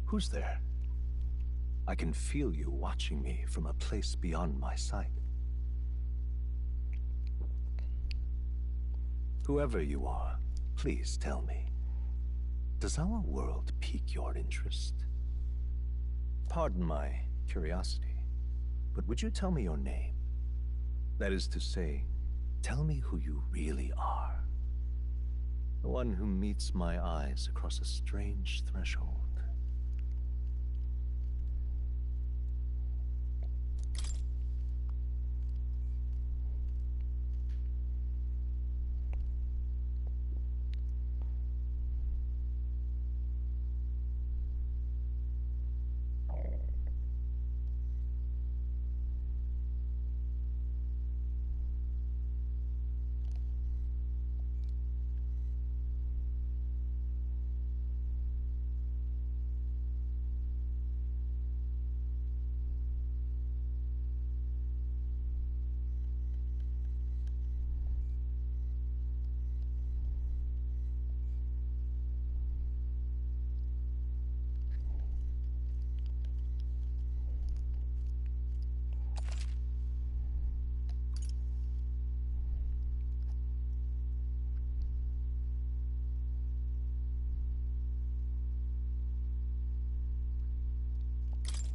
Who's there? I can feel you watching me from a place beyond my sight. Whoever you are, please tell me, does our world pique your interest? Pardon my curiosity, but would you tell me your name? That is to say, tell me who you really are. The one who meets my eyes across a strange threshold.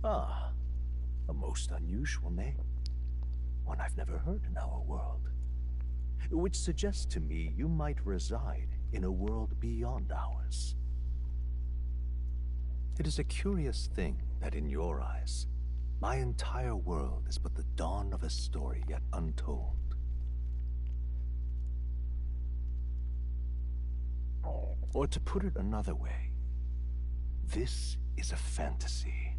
Ah, a most unusual name. One I've never heard in our world. Which suggests to me you might reside in a world beyond ours. It is a curious thing that in your eyes, my entire world is but the dawn of a story yet untold. Or to put it another way, this is a fantasy.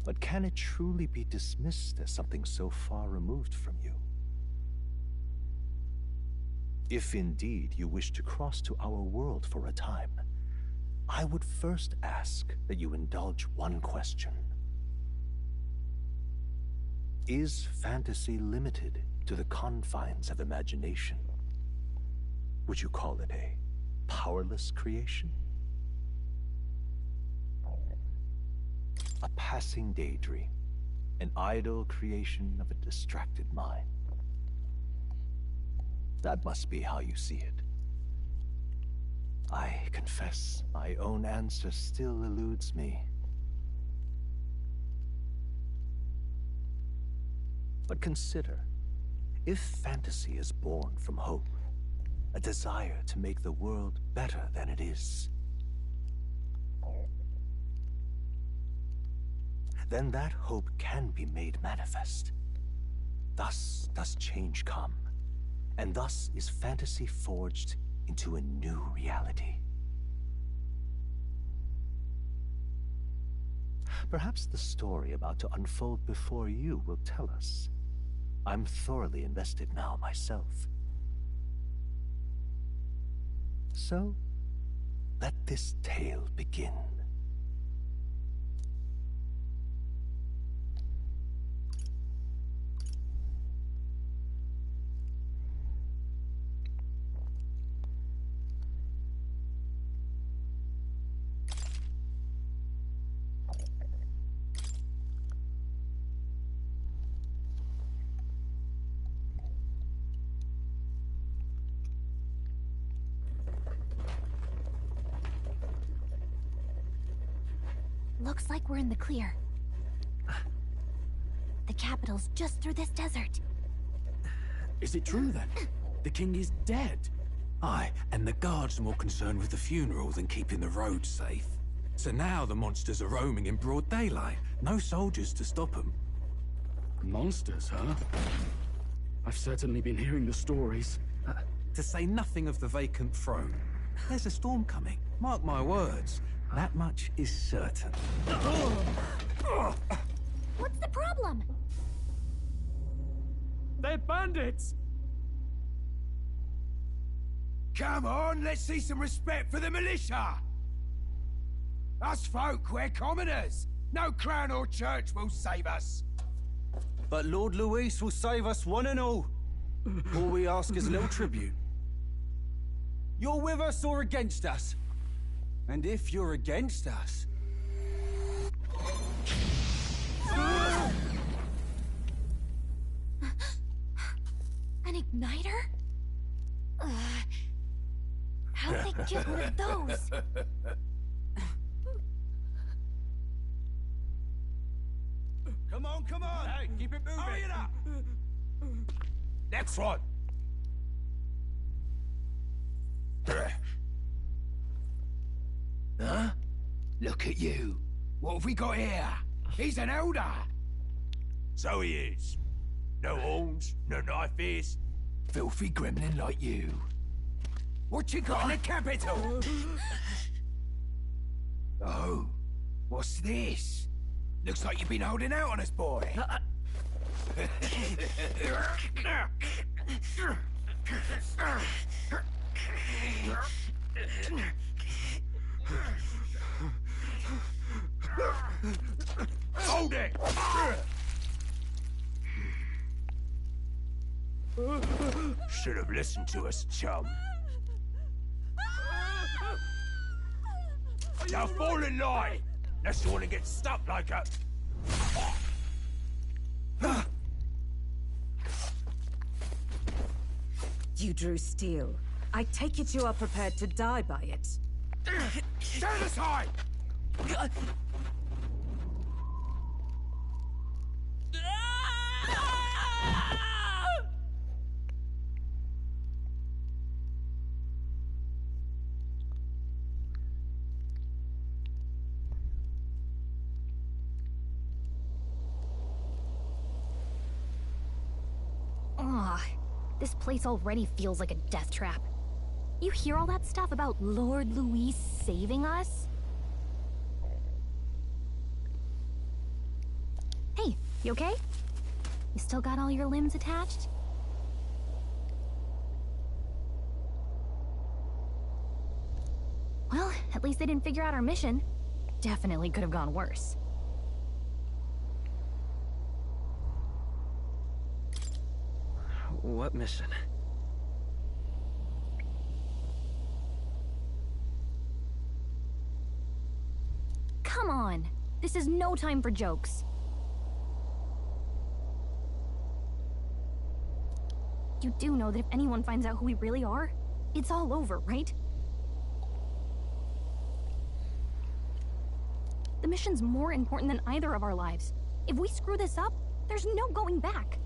But can it truly be dismissed as something so far removed from you? If indeed you wish to cross to our world for a time, I would first ask that you indulge one question. Is fantasy limited to the confines of imagination? Would you call it a powerless creation? A passing daydream, an idle creation of a distracted mind. That must be how you see it. I confess, my own answer still eludes me. But consider, if fantasy is born from hope, a desire to make the world better than it is, then that hope can be made manifest. Thus does change come, and thus is fantasy forged into a new reality. Perhaps the story about to unfold before you will tell us. I'm thoroughly invested now myself. So, let this tale begin. Looks like we're in the clear. The capital's just through this desert. Is it true then? The king is dead? Aye, and the guards are more concerned with the funeral than keeping the roads safe. So now the monsters are roaming in broad daylight. No soldiers to stop them. Monsters, huh? I've certainly been hearing the stories. To say nothing of the vacant throne. There's a storm coming, mark my words. That much is certain. What's the problem? They're bandits! Come on, let's see some respect for the militia! Us folk, we're commoners. No crown or church will save us. But Lord Luis will save us one and all. All we ask is a little tribute. You're with us or against us? And if you're against us... An igniter? How'd they get one of those? Come on, come on! Hey, keep it moving! Hurry it up! Next one. Huh? Look at you. What have we got here? He's an elder. So he is. No horns, no knife ears. Filthy gremlin like you. What you got in the capital? Oh, what's this? Looks like you've been holding out on us, boy. Hold it! Should have listened to us, chum. Now fall in line, unless you want to get stuck like a... You drew steel. I take it you are prepared to die by it. Stand aside! Ugh, this place already feels like a death trap. You hear all that stuff about Lord Louis saving us? Hey, you okay? You still got all your limbs attached? Well, at least they didn't figure out our mission. Definitely could have gone worse. What mission? Come on! This is no time for jokes. You do know that if anyone finds out who we really are, it's all over, right? The mission's more important than either of our lives. If we screw this up, there's no going back.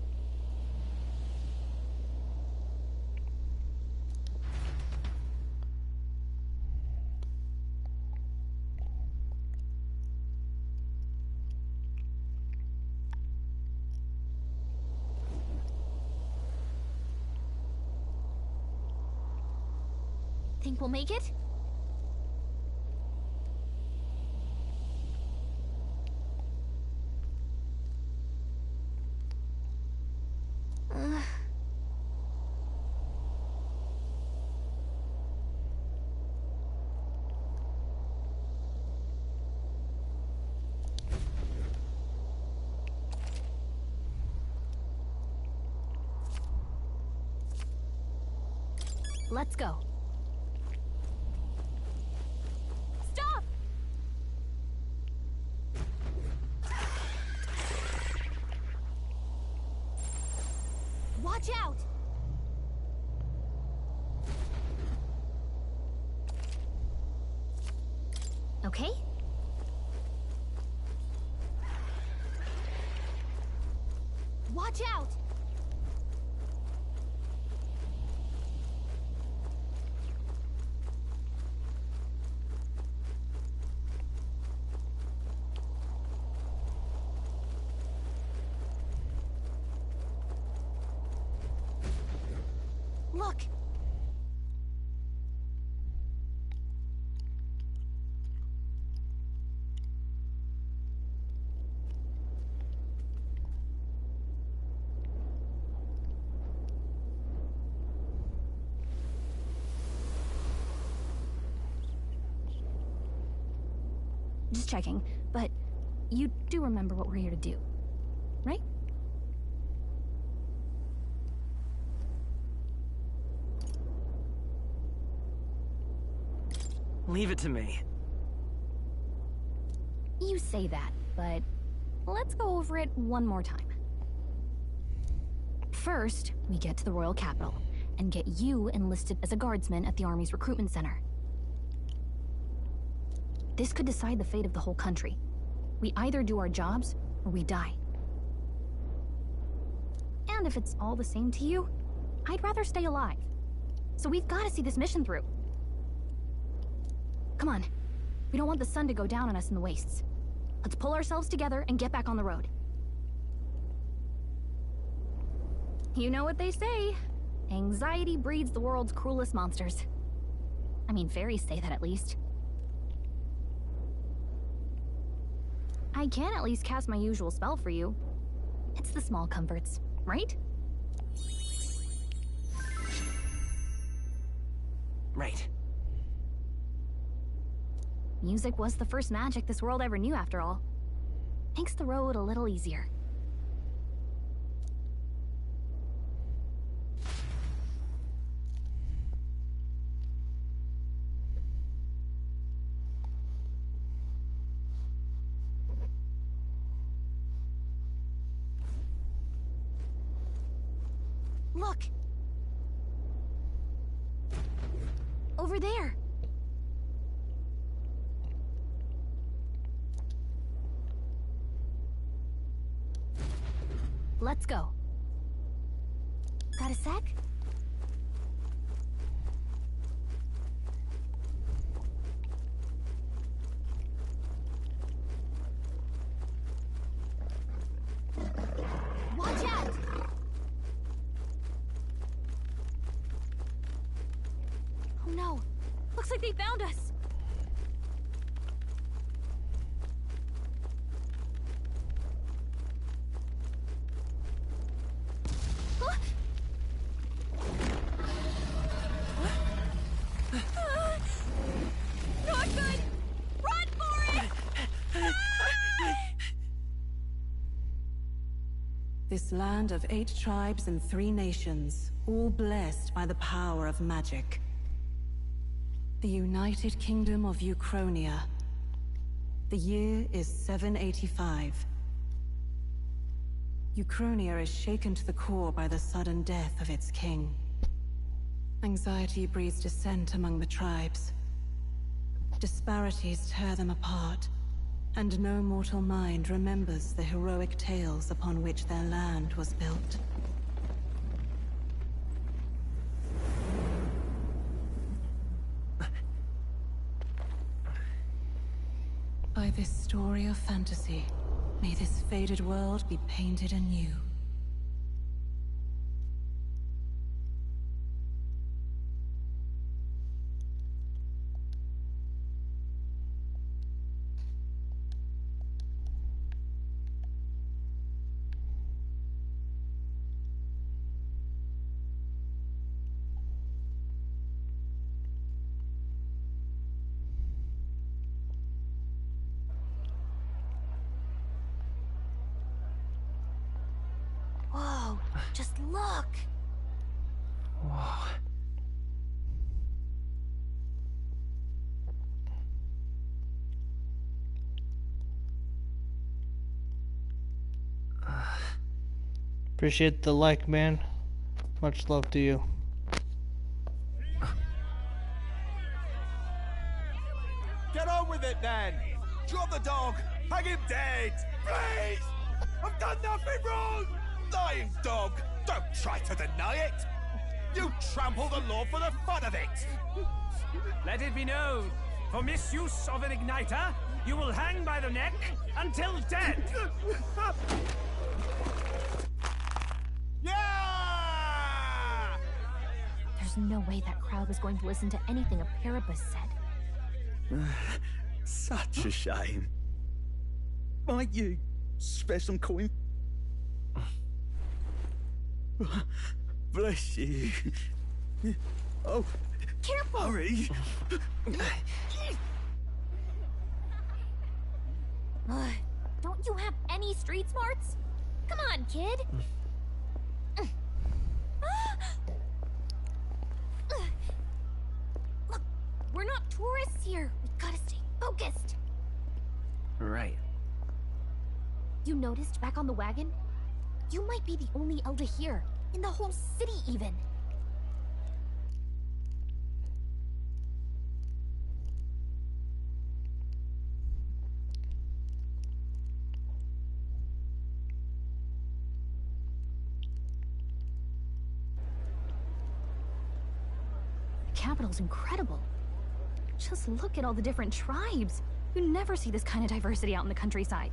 Think we'll make it? Let's go. Stop! Watch out! Okay? Watch out! Look! Just checking, but you do remember what we're here to do, right? Leave it to me. You say that, but let's go over it one more time. First, we get to the royal capital and get you enlisted as a guardsman at the army's recruitment center. This could decide the fate of the whole country. We either do our jobs or we die. And if it's all the same to you, I'd rather stay alive. So we've got to see this mission through. Come on. We don't want the sun to go down on us in the wastes. Let's pull ourselves together and get back on the road. You know what they say. Anxiety breeds the world's cruelest monsters. I mean, fairies say that at least. I can at least cast my usual spell for you. It's the small comforts, right? Right. Music was the first magic this world ever knew, after all. Makes the road a little easier. Look! Over there! Let's go. Got a sec? Watch out! Oh no! Looks like they found us! Not good! Run for it! This land of 8 tribes and 3 nations, all blessed by the power of magic. The United Kingdom of Uchronia. The year is 785. Uchronia is shaken to the core by the sudden death of its king. Anxiety breeds dissent among the tribes. Disparities tear them apart, and no mortal mind remembers the heroic tales upon which their land was built. By this story of fantasy, may this faded world be painted anew. Whoa, just look! Whoa. Appreciate the like, man. Much love to you. Get on with it, then! Drop the dog! Hang him dead! Please! I've done nothing wrong! Lying dog! Don't try to deny it! You trample the law for the fun of it! Let it be known, for misuse of an igniter, you will hang by the neck until dead! Yeah! There's no way that crowd was going to listen to anything a Paribus said. Such a shame. Might you spare some coin? Bless you. Oh, Careful! hurry. Don't you have any street smarts? Come on, kid! Look, we're not tourists here. We gotta stay focused. Right. You noticed back on the wagon? You might be the only Elder here, in the whole city even. The capital's incredible. Just look at all the different tribes. You never see this kind of diversity out in the countryside.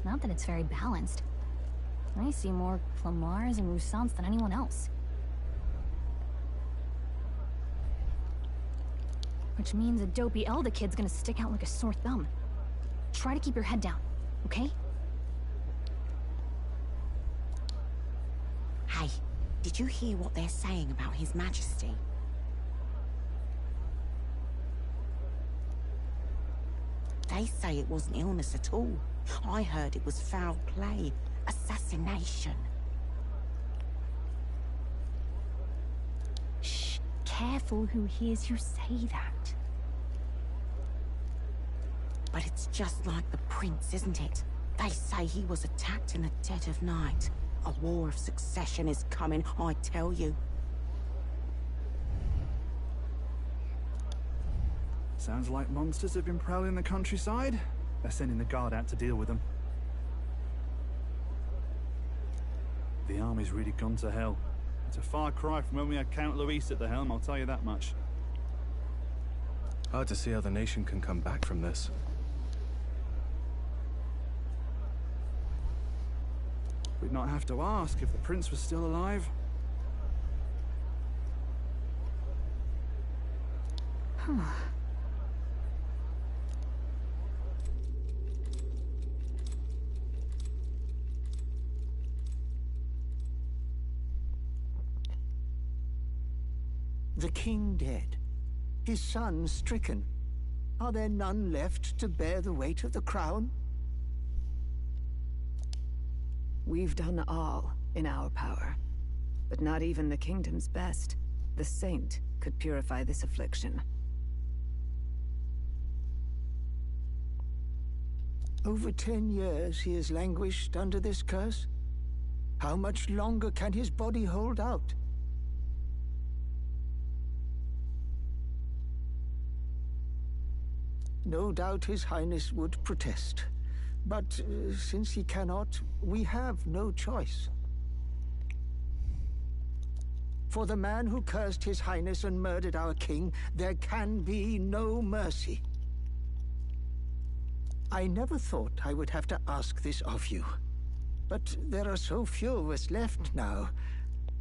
Not that it's very balanced. I see more Clamars and Roussants than anyone else. Which means a dopey Elder kid's gonna stick out like a sore thumb. Try to keep your head down, okay? Hey, did you hear what they're saying about His Majesty? They say it wasn't illness at all. I heard it was foul play, assassination. Shh, careful who hears you say that. But it's just like the prince, isn't it? They say he was attacked in the dead of night. A war of succession is coming, I tell you. Sounds like monsters have been prowling the countryside. They're sending the guard out to deal with them. The army's really gone to hell. It's a far cry from when we had Count Luis at the helm, I'll tell you that much. Hard to see how the nation can come back from this. We'd not have to ask if the prince was still alive. The king dead, his son stricken. Are there none left to bear the weight of the crown? We've done all in our power, but not even the kingdom's best, the saint, could purify this affliction. Over 10 years he has languished under this curse. How much longer can his body hold out? No doubt His Highness would protest. But since he cannot, we have no choice. For the man who cursed His Highness and murdered our king, there can be no mercy. I never thought I would have to ask this of you. But there are so few of us left now.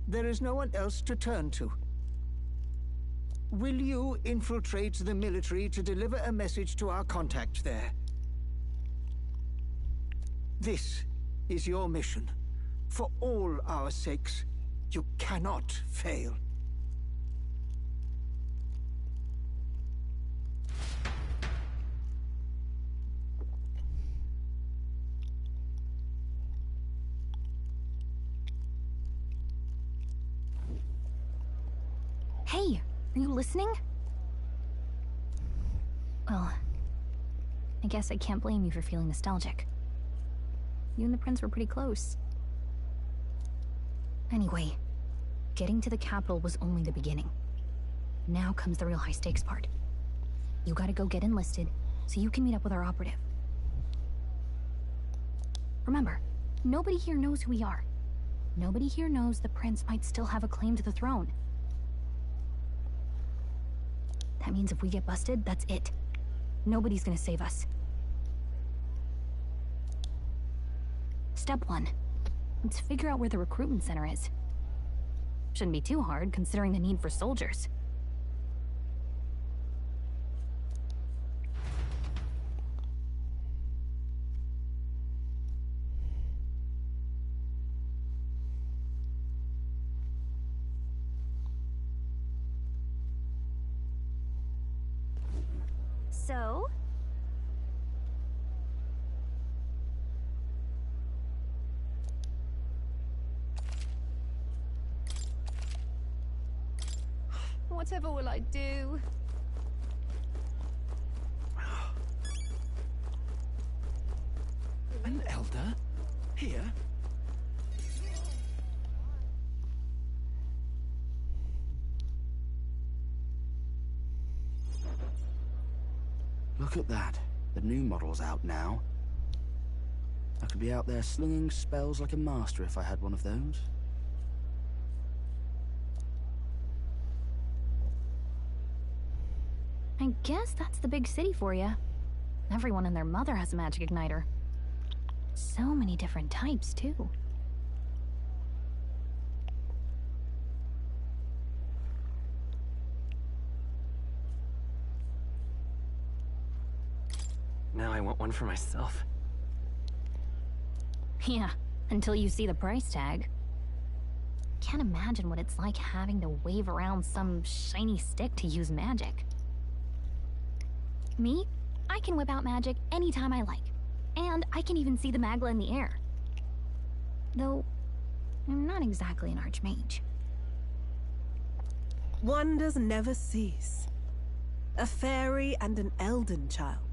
There is no one else to turn to. Will you infiltrate the military to deliver a message to our contact there? This is your mission. For all our sakes, you cannot fail. Hey, are you listening? Well, I guess I can't blame you for feeling nostalgic. You and the prince were pretty close. Anyway, getting to the capital was only the beginning. Now comes the real high-stakes part. You gotta go get enlisted, so you can meet up with our operative. Remember, nobody here knows who we are. Nobody here knows the prince might still have a claim to the throne. That means if we get busted, that's it. Nobody's gonna save us. Step 1. Let's figure out where the recruitment center is. Shouldn't be too hard, considering the need for soldiers. So? Whatever will I do? An elder? Here? Look at that. The new model's out now. I could be out there slinging spells like a master if I had one of those. I guess that's the big city for you. Everyone and their mother has a magic igniter. So many different types, too. Now I want one for myself. Yeah, until you see the price tag. Can't imagine what it's like having to wave around some shiny stick to use magic. Me? I can whip out magic anytime I like. And I can even see the Magla in the air. Though, I'm not exactly an archmage. Wonders never cease. A fairy and an elden child.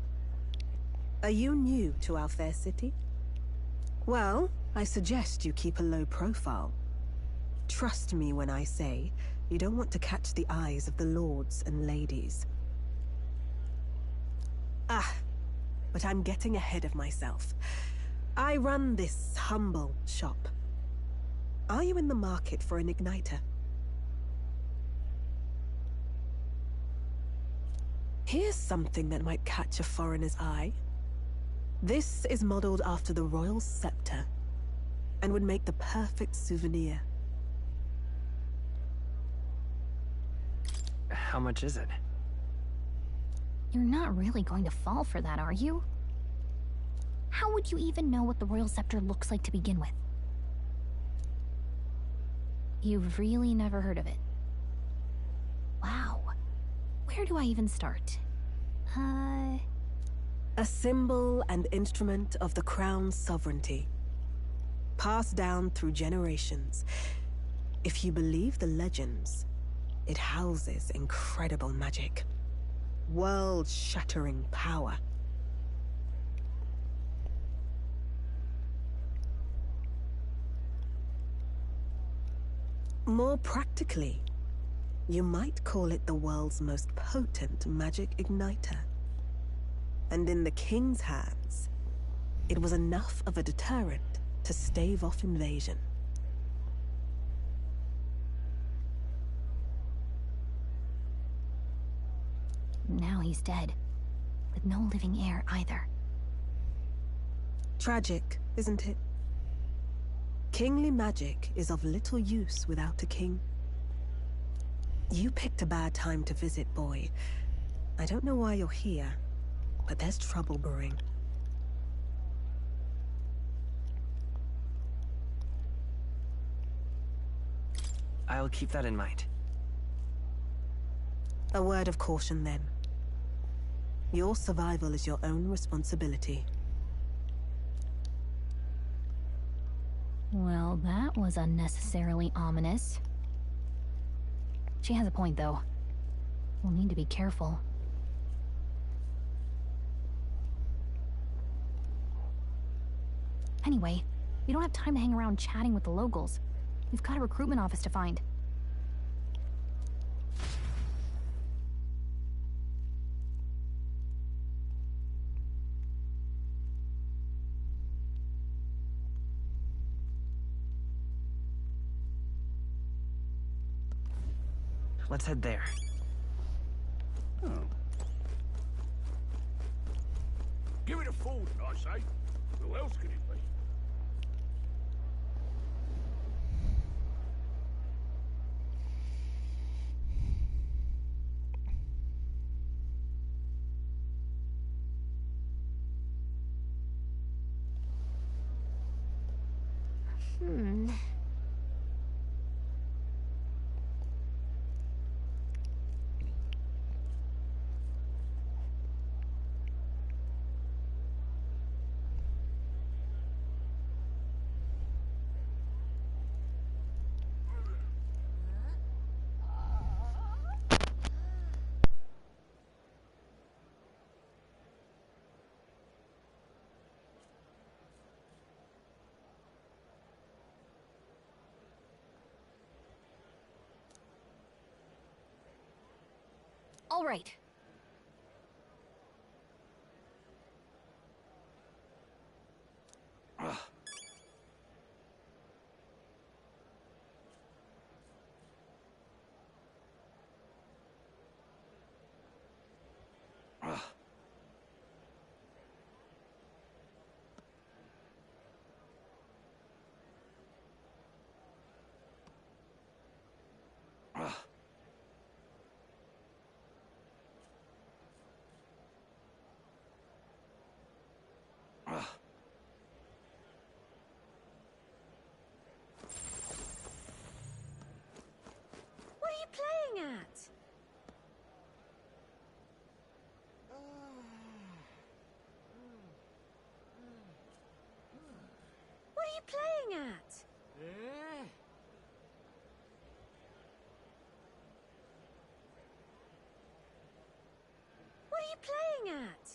Are you new to our fair city? Well, I suggest you keep a low profile. Trust me when I say you don't want to catch the eyes of the lords and ladies. But I'm getting ahead of myself. I run this humble shop. Are you in the market for an igniter? Here's something that might catch a foreigner's eye. This is modeled after the royal scepter and would make the perfect souvenir. How much is it? You're not really going to fall for that, are you? How would you even know what the royal scepter looks like to begin with? You've really never heard of it. Wow. Where do I even start? A symbol and instrument of the crown's sovereignty. Passed down through generations. If you believe the legends, it houses incredible magic. World-shattering power. More practically, you might call it the world's most potent magic igniter. And in the king's hands, it was enough of a deterrent to stave off invasion. Now he's dead, with no living heir either. Tragic, isn't it? Kingly magic is of little use without a king. You picked a bad time to visit, boy. I don't know why you're here, but there's trouble brewing. I'll keep that in mind. A word of caution, then. Your survival is your own responsibility. Well, that was unnecessarily ominous. She has a point, though. We'll need to be careful. Anyway, we don't have time to hang around chatting with the locals. We've got a recruitment office to find. Let's head there. Oh. Give it a forward, I say. Who else can it be? All right. What are you playing at? What are you playing at? What are you playing at?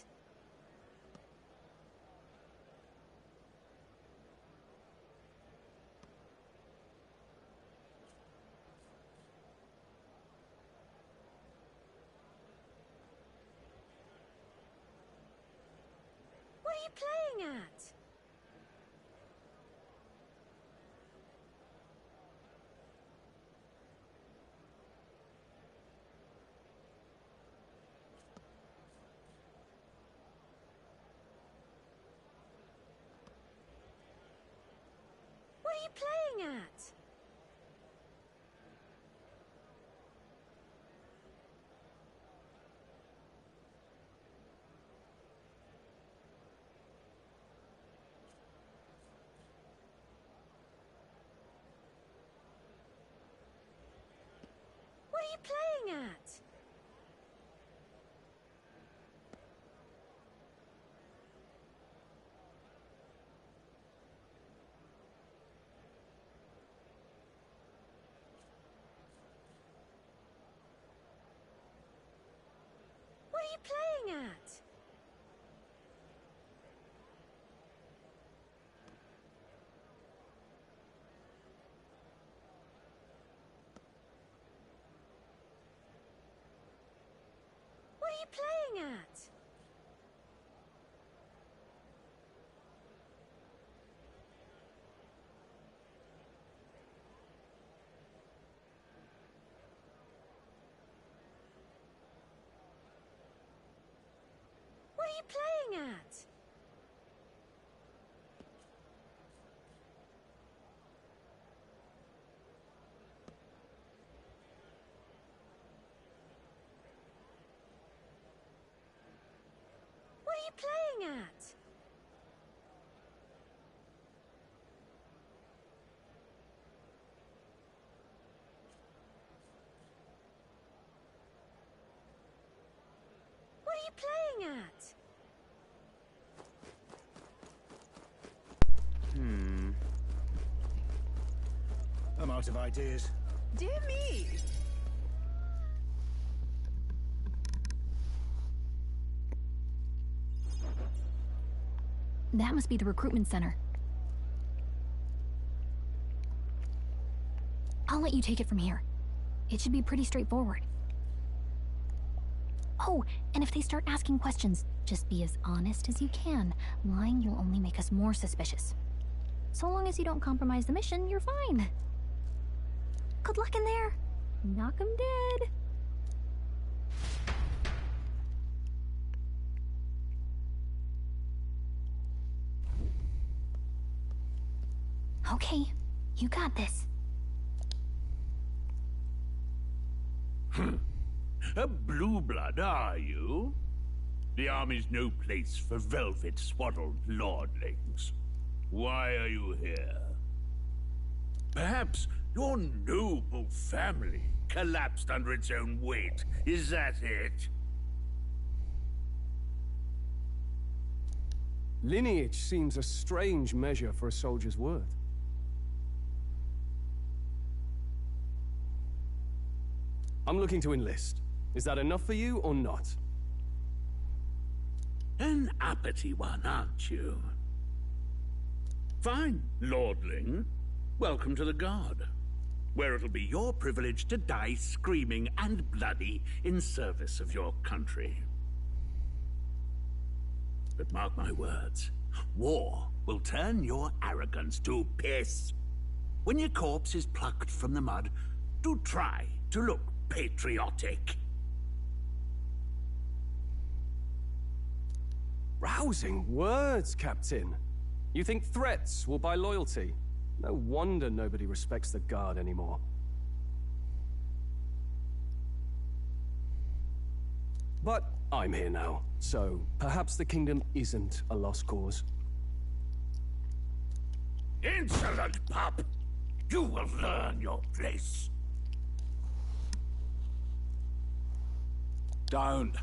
What are you playing at? What are you playing at? What are you playing at? What are you playing at? What are you playing at? What are you playing at? What are you playing at? What are you playing at? I'm out of ideas. Dear me! That must be the recruitment center. I'll let you take it from here. It should be pretty straightforward. Oh, and if they start asking questions, just be as honest as you can. Lying will only make us more suspicious. So long as you don't compromise the mission, you're fine. Good luck in there. Knock 'em dead. Okay, you got this. A blue blood, are you? The army's no place for velvet-swaddled lordlings. Why are you here? Perhaps your noble family collapsed under its own weight. Is that it? Lineage seems a strange measure for a soldier's worth. I'm looking to enlist. Is that enough for you or not? An uppity one, aren't you? Fine, lordling. Welcome to the Guard. where it'll be your privilege to die screaming and bloody in service of your country. But mark my words, war will turn your arrogance to piss. When your corpse is plucked from the mud, do try to look patriotic. Rousing words, Captain. You think threats will buy loyalty? No wonder nobody respects the Guard anymore. But I'm here now, so perhaps the kingdom isn't a lost cause. Insolent pup! You will learn your place. Don't.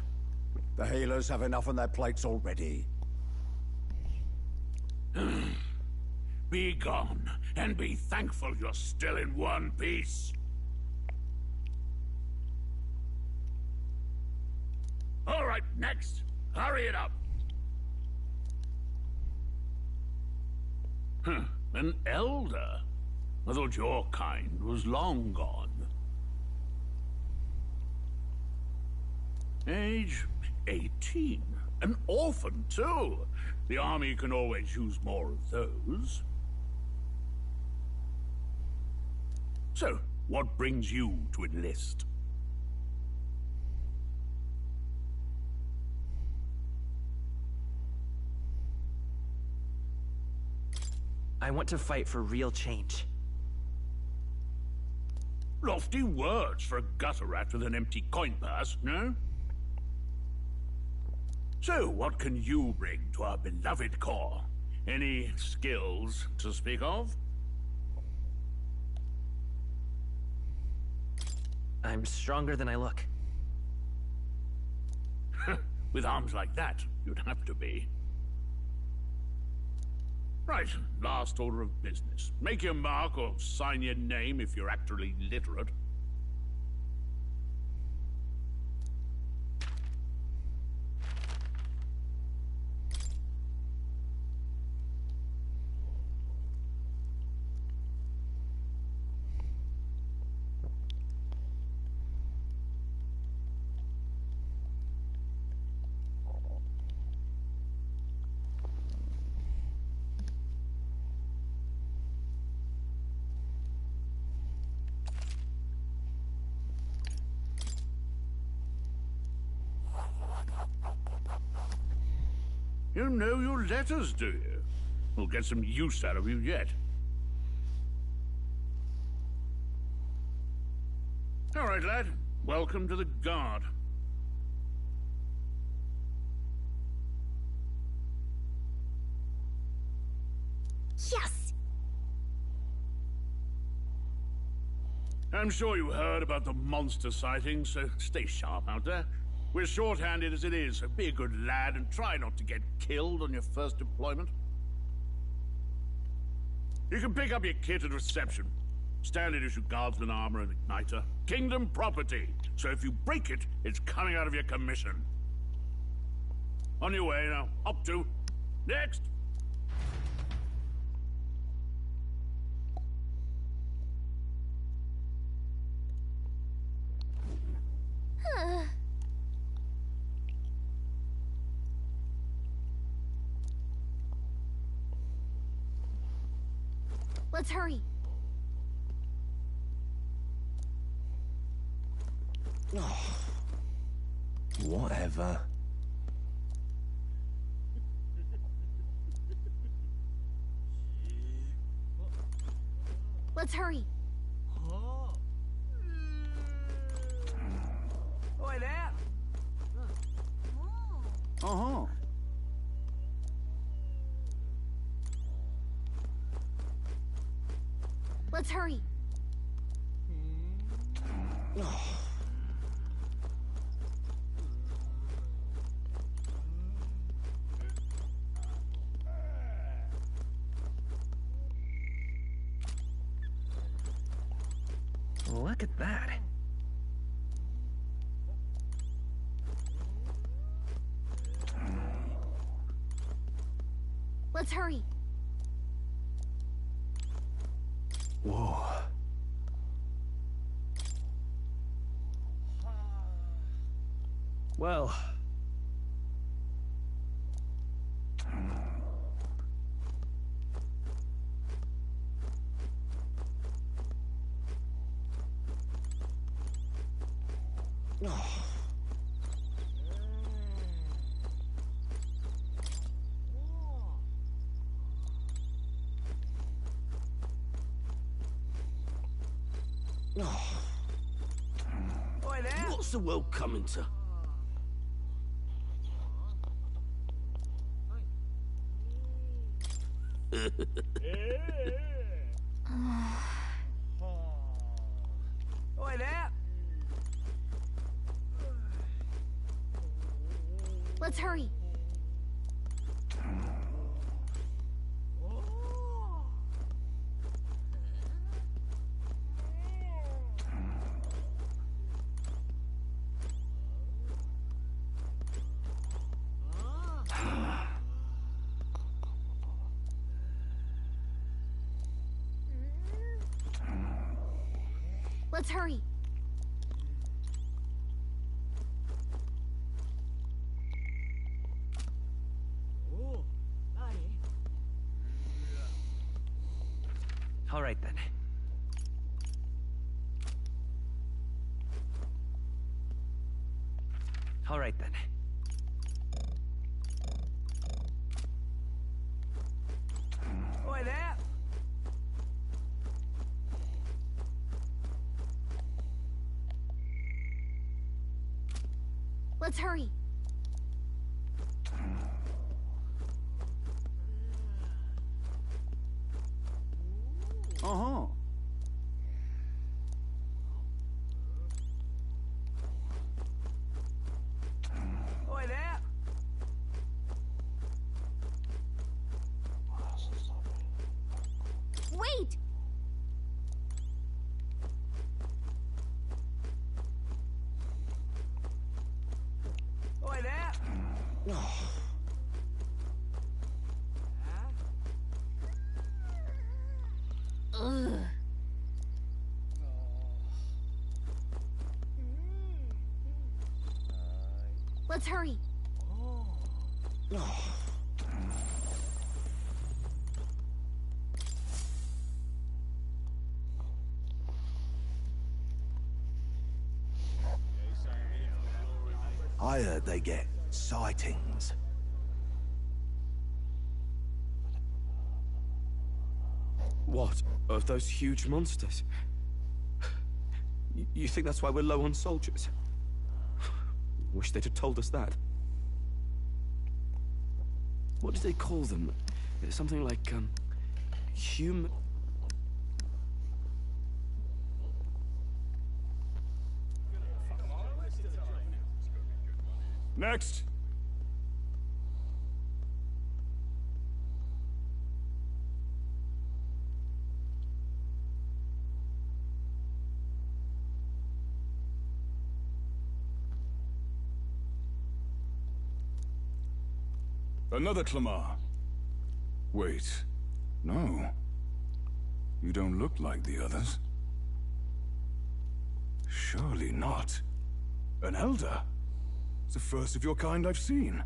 The healers have enough on their plates already. Be gone, and be thankful you're still in one piece. All right, next. Hurry it up. An elder? I thought your kind was long gone. Age 18. An orphan, too. The army can always use more of those. So, what brings you to enlist? I want to fight for real change. Lofty words for a gutter rat with an empty coin purse, no? So, what can you bring to our beloved corps? Any skills to speak of? I'm stronger than I look. With arms like that, you'd have to be. Right, last order of business. Make your mark or sign your name if you're actually literate. You know your letters, do you? We'll get some use out of you yet. All right, lad. Welcome to the Guard. Yes! I'm sure you heard about the monster sightings, so stay sharp out there. We're short-handed as it is, so be a good lad and try not to get killed on your first deployment. You can pick up your kit at reception. Standard issue guardsman armor and igniter. Kingdom property, so if you break it, it's coming out of your commission. On your way now. Up to. Next! Let's hurry. Whatever. Let's hurry. Oi there! Uh-huh. Let's hurry. Look at that. Let's hurry. Whoa. Well... Oi there! What's the world coming to? Oi there! Let's hurry. Let's hurry. All right then. All right then. Oi there! Let's hurry. Uh-huh. Oi there! Wait! Oi there! Ugh. Let's hurry. I heard they get sightings. What? Of those huge monsters? You think that's why we're low on soldiers? Wish they'd have told us that. What did they call them? Something like, human... Next! Another Clamar. Wait. No. You don't look like the others. Surely not. An elder? It's the first of your kind I've seen.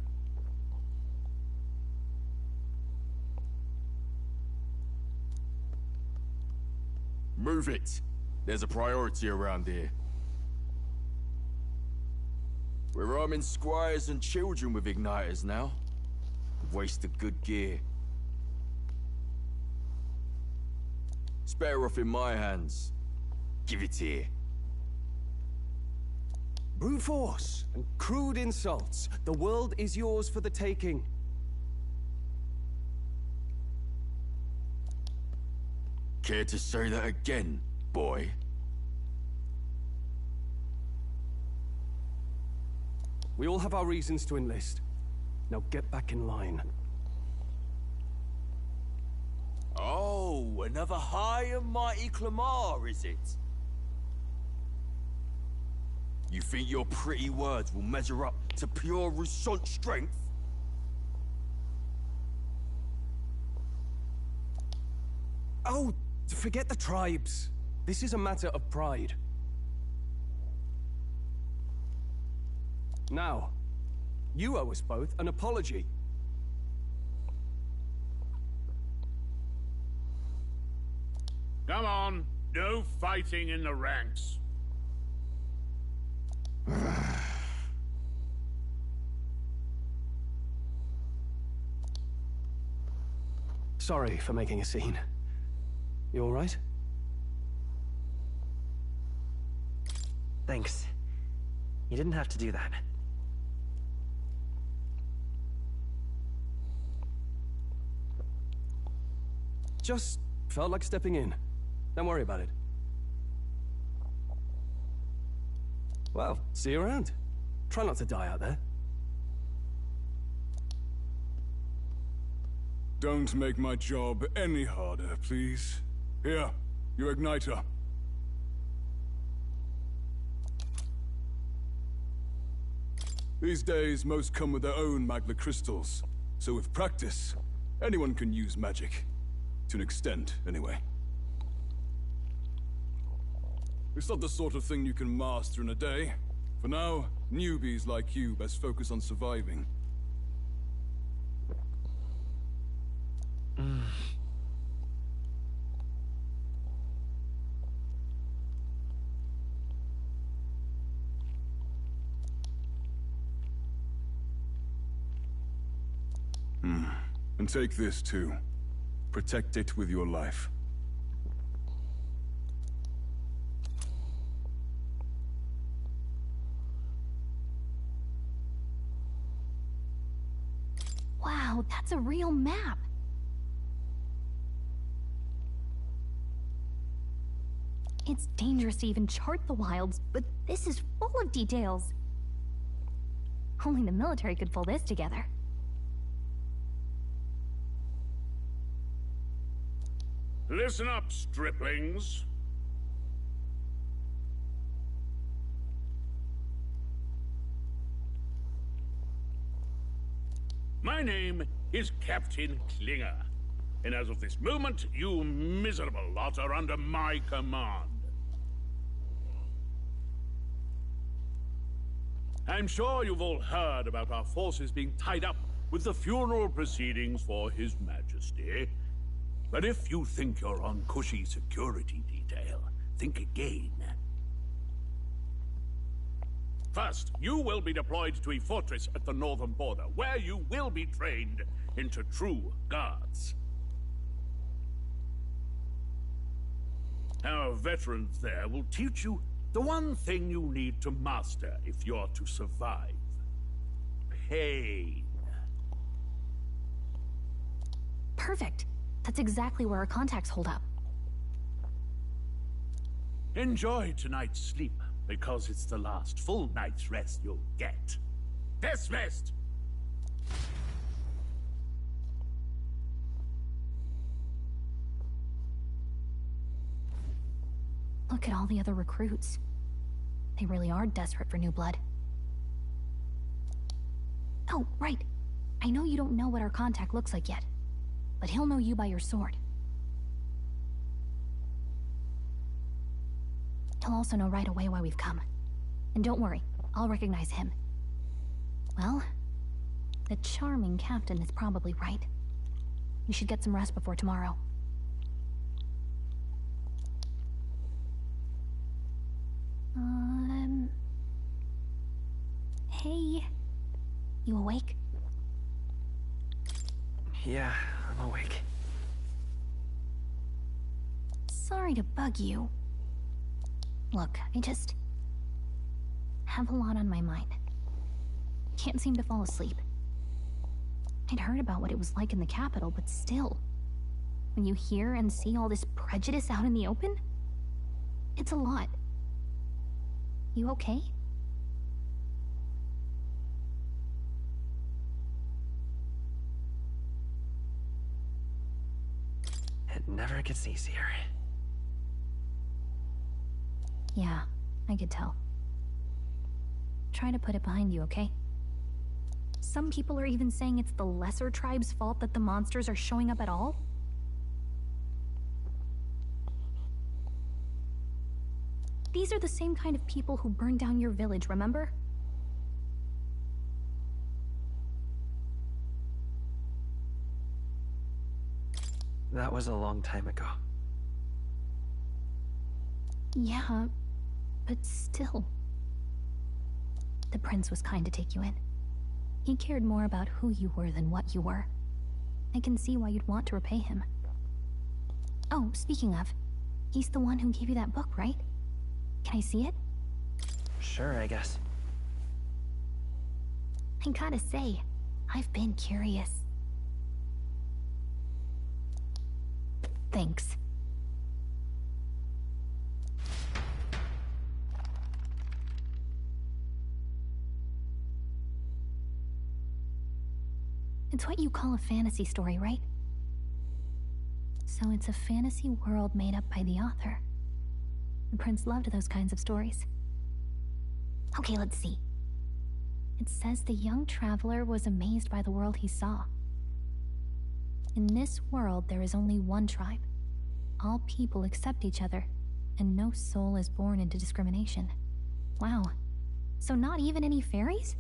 Move it. There's a priority around here. We're arming squires and children with igniters now. Waste of good gear. It's better off in my hands. Give it here. Brute force and crude insults. The world is yours for the taking. Care to say that again, boy? We all have our reasons to enlist. Now get back in line. Oh, another high and mighty Clamar, is it? You think your pretty words will measure up to pure Roussant strength? Oh, forget the tribes. This is a matter of pride. Now, you owe us both an apology. Come on, no fighting in the ranks. Sorry for making a scene. You all right? Thanks. You didn't have to do that. Just felt like stepping in. Don't worry about it. Well, see you around. Try not to die out there. Don't make my job any harder, please. Here, your igniter. These days, most come with their own magna crystals. So with practice, anyone can use magic. To an extent, anyway. It's not the sort of thing you can master in a day. For now, newbies like you best focus on surviving. And take this too. Protect it with your life. Wow, that's a real map. It's dangerous to even chart the wilds, but this is full of details. Only the military could pull this together. Listen up, striplings. My name is Captain Klinger, and as of this moment, you miserable lot are under my command. I'm sure you've all heard about our forces being tied up with the funeral proceedings for His Majesty. But if you think you're on cushy security detail, think again. First, you will be deployed to a fortress at the northern border, where you will be trained into true guards. Our veterans there will teach you the one thing you need to master if you're to survive. Pain. Perfect. That's exactly where our contacts hold up. Enjoy tonight's sleep, because it's the last full night's rest you'll get. Dismissed! Look at all the other recruits. They really are desperate for new blood. Oh, right. I know you don't know what our contact looks like yet, but he'll know you by your sword. He'll also know right away why we've come. And don't worry, I'll recognize him. Well, the charming captain is probably right. We should get some rest before tomorrow. Hey. You awake? Yeah, I'm awake. Sorry to bug you. Look, I just have a lot on my mind. Can't seem to fall asleep. I'd heard about what it was like in the capital, but still, when you hear and see all this prejudice out in the open, it's a lot. You okay? It never gets easier. Yeah, I could tell. Try to put it behind you, okay? Some people are even saying it's the lesser tribe's fault that the monsters are showing up at all. These are the same kind of people who burned down your village, remember? That was a long time ago. Yeah, but still. The prince was kind to take you in. He cared more about who you were than what you were. I can see why you'd want to repay him. Oh, speaking of, he's the one who gave you that book, right? Can I see it? Sure, I guess. I gotta say, I've been curious. Thanks. It's what you call a fantasy story, right? So it's a fantasy world made up by the author. The prince loved those kinds of stories. Okay, let's see. It says the young traveler was amazed by the world he saw. In this world, there is only one tribe. All people accept each other, and no soul is born into discrimination. Wow. So not even any fairies?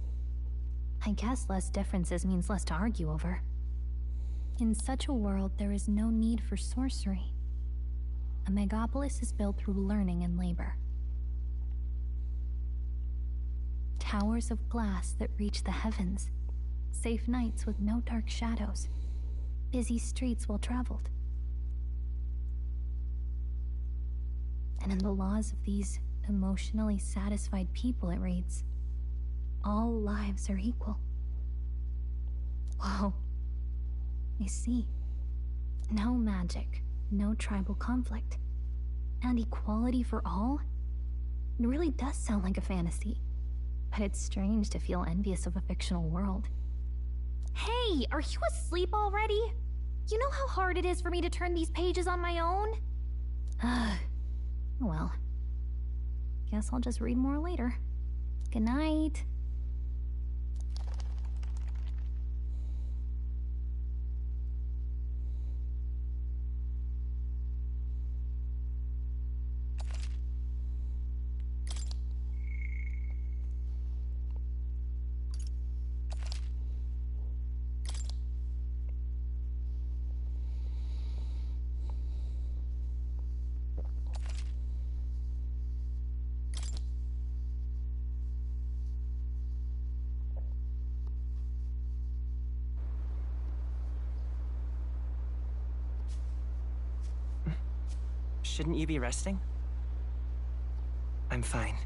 I guess less differences means less to argue over. In such a world, there is no need for sorcery. A megapolis is built through learning and labor. Towers of glass that reach the heavens. Safe nights with no dark shadows. Busy streets well traveled. And in the laws of these emotionally satisfied people, it reads, all lives are equal. Whoa. I see. No magic, no tribal conflict, and equality for all? It really does sound like a fantasy, but it's strange to feel envious of a fictional world. Hey, are you asleep already? You know how hard it is for me to turn these pages on my own? Well, guess I'll just read more later. Good night. Shouldn't you be resting? I'm fine.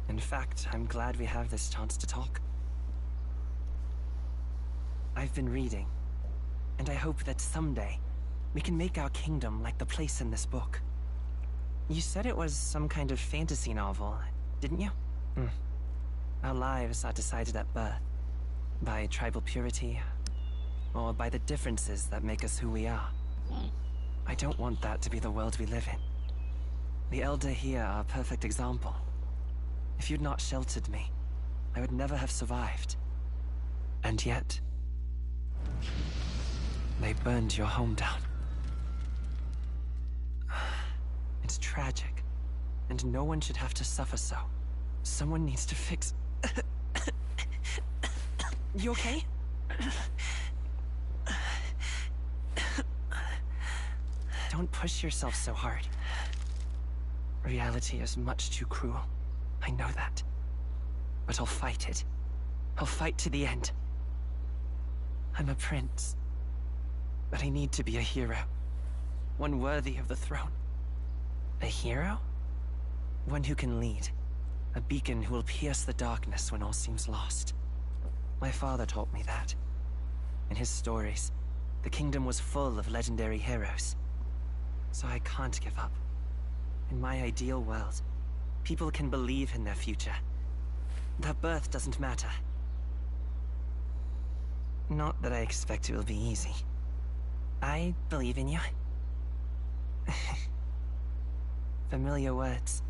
In fact, I'm glad we have this chance to talk. I've been reading, and I hope that someday we can make our kingdom like the place in this book. You said it was some kind of fantasy novel, didn't you? Our lives are decided at birth, by tribal purity, or by the differences that make us who we are. I don't want that to be the world we live in. The Elder here are a perfect example. If you'd not sheltered me, I would never have survived. And yet, they burned your home down. It's tragic, and no one should have to suffer so. Someone needs to fix... You okay? Don't push yourself so hard. Reality is much too cruel. I know that. But I'll fight it. I'll fight to the end. I'm a prince. But I need to be a hero. One worthy of the throne. A hero? One who can lead. A beacon who will pierce the darkness when all seems lost. My father taught me that. In his stories, the kingdom was full of legendary heroes. So I can't give up. In my ideal world, people can believe in their future. Their birth doesn't matter. Not that I expect it will be easy. I believe in you. Familiar words.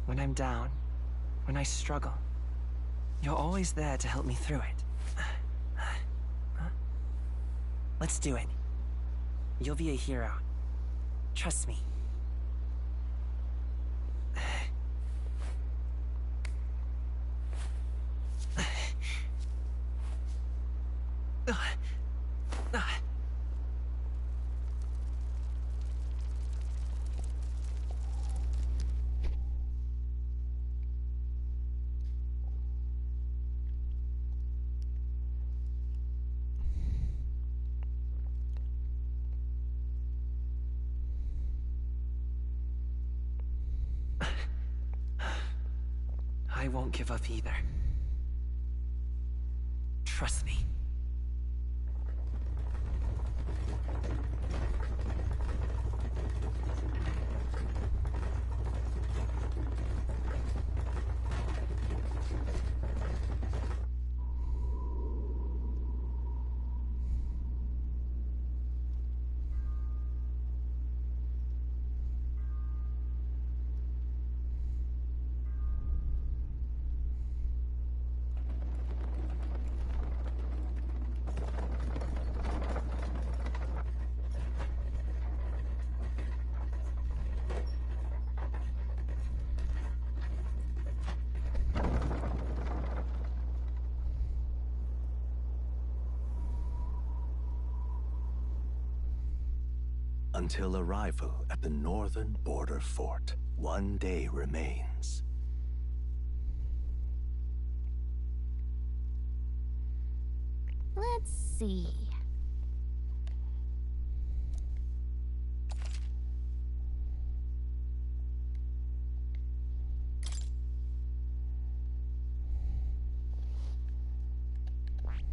When I'm down, when I struggle, you're always there to help me through it. Let's do it. You'll be a hero. Trust me. I won't give up either. Trust me. Until arrival at the northern border fort, one day remains. Let's see.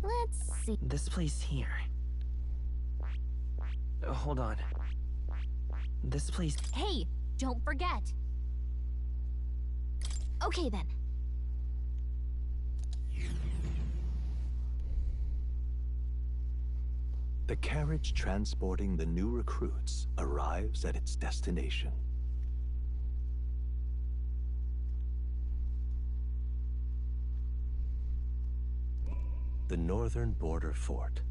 Let's see. This place here. Hold on. This place... Hey, don't forget. Okay then. The carriage transporting the new recruits arrives at its destination. The northern border fort.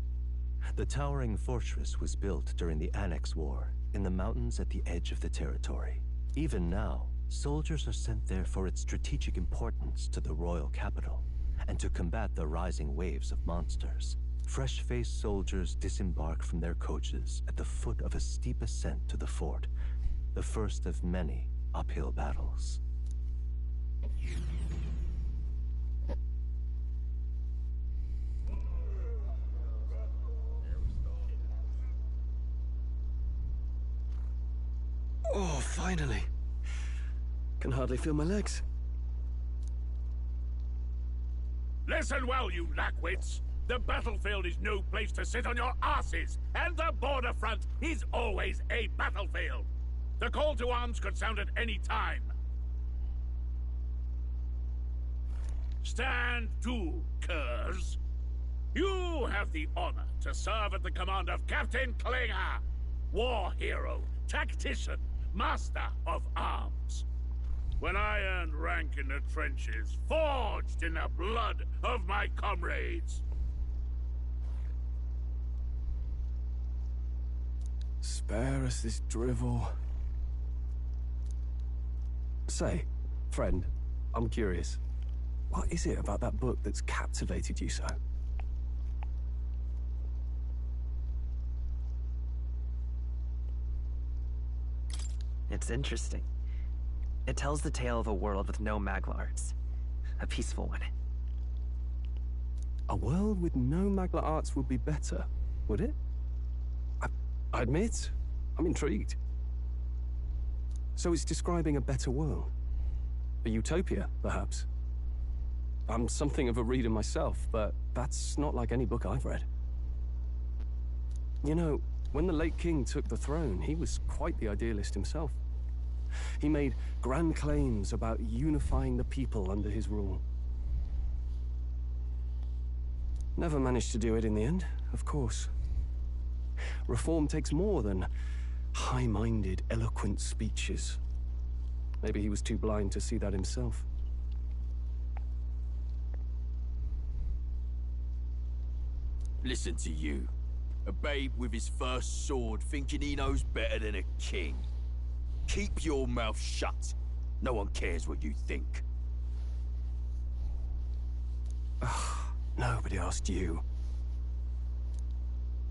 The towering fortress was built during the Annex War in the mountains at the edge of the territory. Even now, soldiers are sent there for its strategic importance to the royal capital and to combat the rising waves of monsters. Fresh-faced soldiers disembark from their coaches at the foot of a steep ascent to the fort, the first of many uphill battles. Oh, finally. Can hardly feel my legs. Listen well, you lackwits. The battlefield is no place to sit on your asses, and the border front is always a battlefield. The call to arms could sound at any time. Stand to, curs. You have the honor to serve at the command of Captain Klinger, war hero, tactician, master of arms. When I earned rank in the trenches, forged in the blood of my comrades. Spare us this drivel. Say, friend, I'm curious. What is it about that book that's captivated you so? It's interesting. It tells the tale of a world with no Magla arts. A peaceful one. A world with no Magla arts would be better, would it? I admit, I'm intrigued. So it's describing a better world? A utopia, perhaps? I'm something of a reader myself, but that's not like any book I've read. You know, when the late king took the throne, he was quite the idealist himself. He made grand claims about unifying the people under his rule. Never managed to do it in the end, of course. Reform takes more than high-minded, eloquent speeches. Maybe he was too blind to see that himself. Listen to you. A babe with his first sword thinking he knows better than a king. Keep your mouth shut. No one cares what you think. Nobody asked you.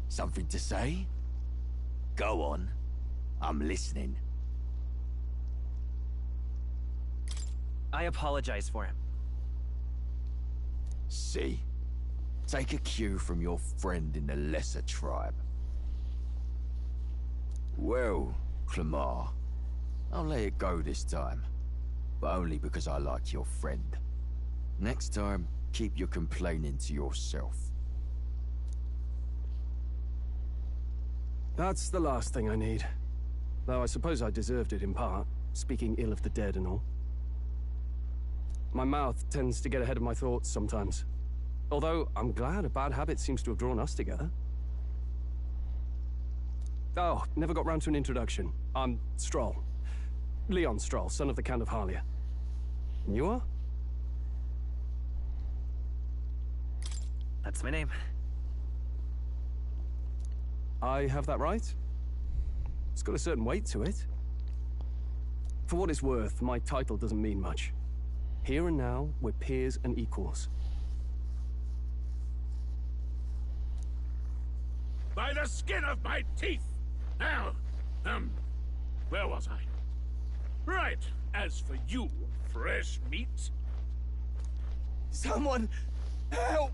Something to say? Go on. I'm listening. I apologize for him. See? Take a cue from your friend in the lesser tribe. Well, Clemar, I'll let it go this time. But only because I like your friend. Next time, keep your complaining to yourself. That's the last thing I need. Though I suppose I deserved it in part, speaking ill of the dead and all. My mouth tends to get ahead of my thoughts sometimes. Although, I'm glad a bad habit seems to have drawn us together. Oh, never got round to an introduction. I'm Stroll. Leon Stroll, son of the Count of Harlia. And you are? That's my name. I have that right? It's got a certain weight to it. For what it's worth, my title doesn't mean much. Here and now, we're peers and equals. By the skin of my teeth! Now, where was I? Right, as for you, fresh meat... Someone, help!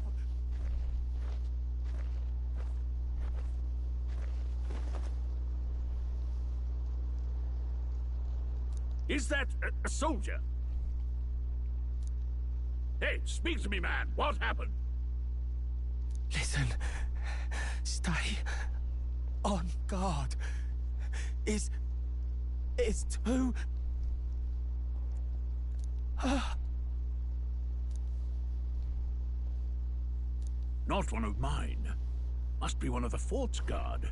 Is that a soldier? Hey, speak to me, man. What happened? Listen. Stay on guard. It's too... Not one of mine. Must be one of the fort's guard.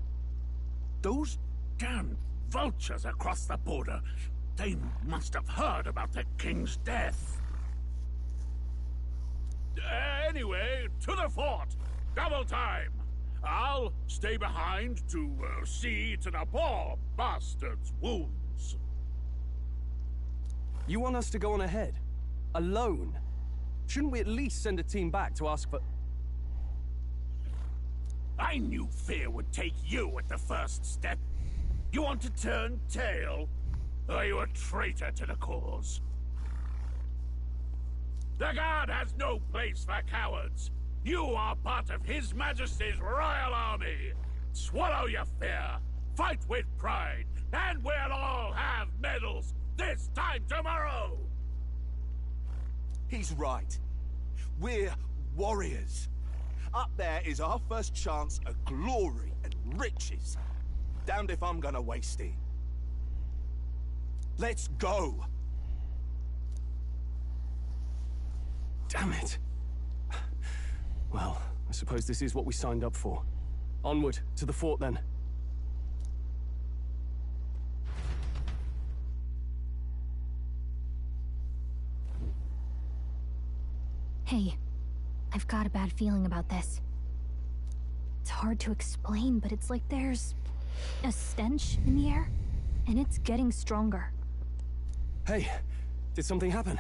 Those damn vultures across the border. They must have heard about the king's death. Anyway, to the fort! Double time! I'll stay behind to see to the poor bastard's wounds. You want us to go on ahead? Alone? Shouldn't we at least send a team back to ask for... I knew fear would take you at the first step. You want to turn tail? Are you a traitor to the cause? The Guard has no place for cowards. You are part of His Majesty's Royal Army. Swallow your fear, fight with pride, and we'll all have medals this time tomorrow! He's right. We're warriors. Up there is our first chance at glory and riches. Damned if I'm gonna waste it. Let's go! Damn it. Well, I suppose this is what we signed up for. Onward, to the fort then. Hey, I've got a bad feeling about this. It's hard to explain, but it's like there's a stench in the air, and it's getting stronger. Hey, did something happen?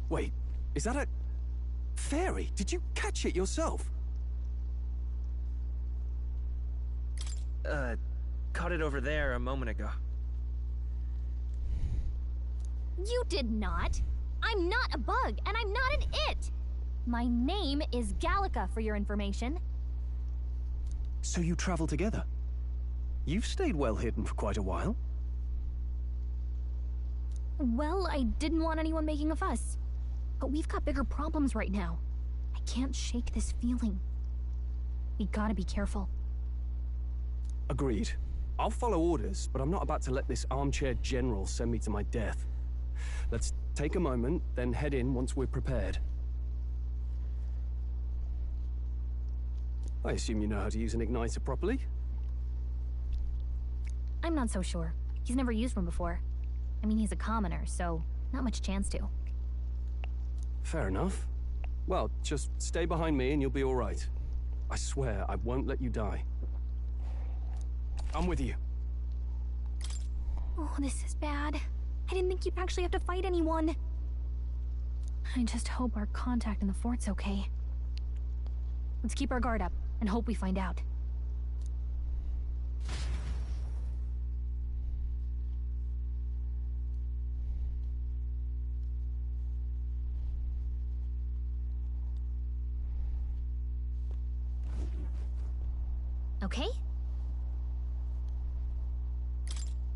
Wait, is that a... fairy? Did you catch it yourself? Caught it over there a moment ago. You did not! I'm not a bug, and I'm not an it! My name is Gallica, for your information. So you travel together? You've stayed well hidden for quite a while. Well, I didn't want anyone making a fuss. But we've got bigger problems right now. I can't shake this feeling. We gotta be careful. Agreed. I'll follow orders, but I'm not about to let this armchair general send me to my death. Let's take a moment, then head in once we're prepared. I assume you know how to use an igniter properly? I'm not so sure. He's never used one before. I mean, he's a commoner, so not much chance to. Fair enough. Well, just stay behind me and you'll be all right. I swear I won't let you die. I'm with you. Oh, this is bad. I didn't think you'd actually have to fight anyone. I just hope our contact in the fort's okay. Let's keep our guard up and hope we find out. Okay?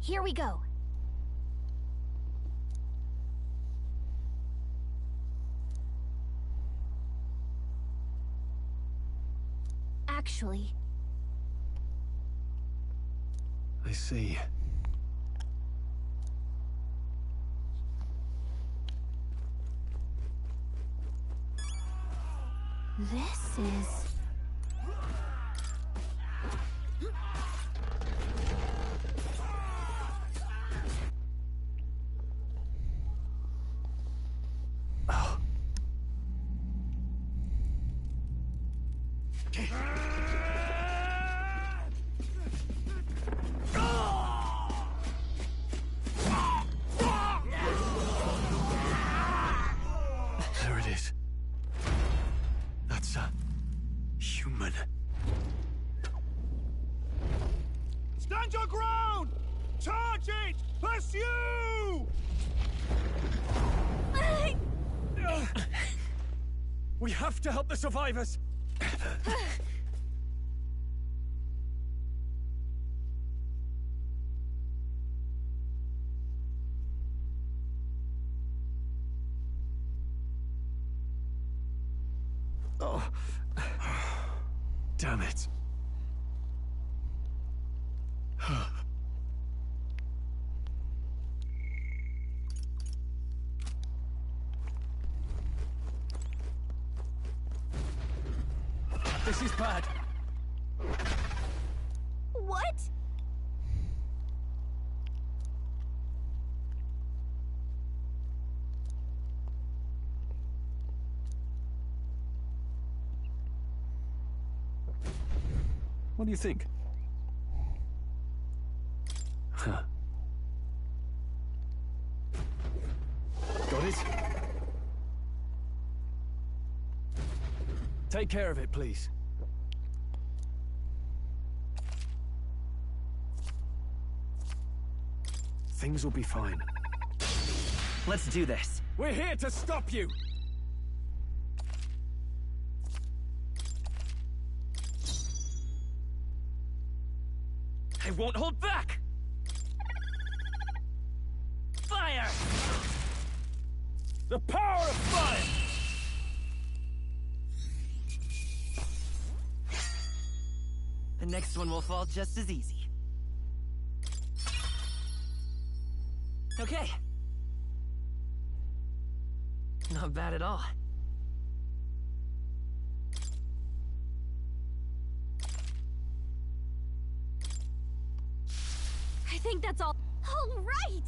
Here we go. actually. I see. This is... There it is. That's a human. Stand your ground! Charge it! Pursue! We have to help the survivors! Oh. Damn it. This is bad. What? What do you think? Huh. Got it? Take care of it, please. Things will be fine. Let's do this. We're here to stop you! I won't hold back! Fire! The power of fire! The next one will fall just as easy. Okay. Not bad at all. I think that's all. All right!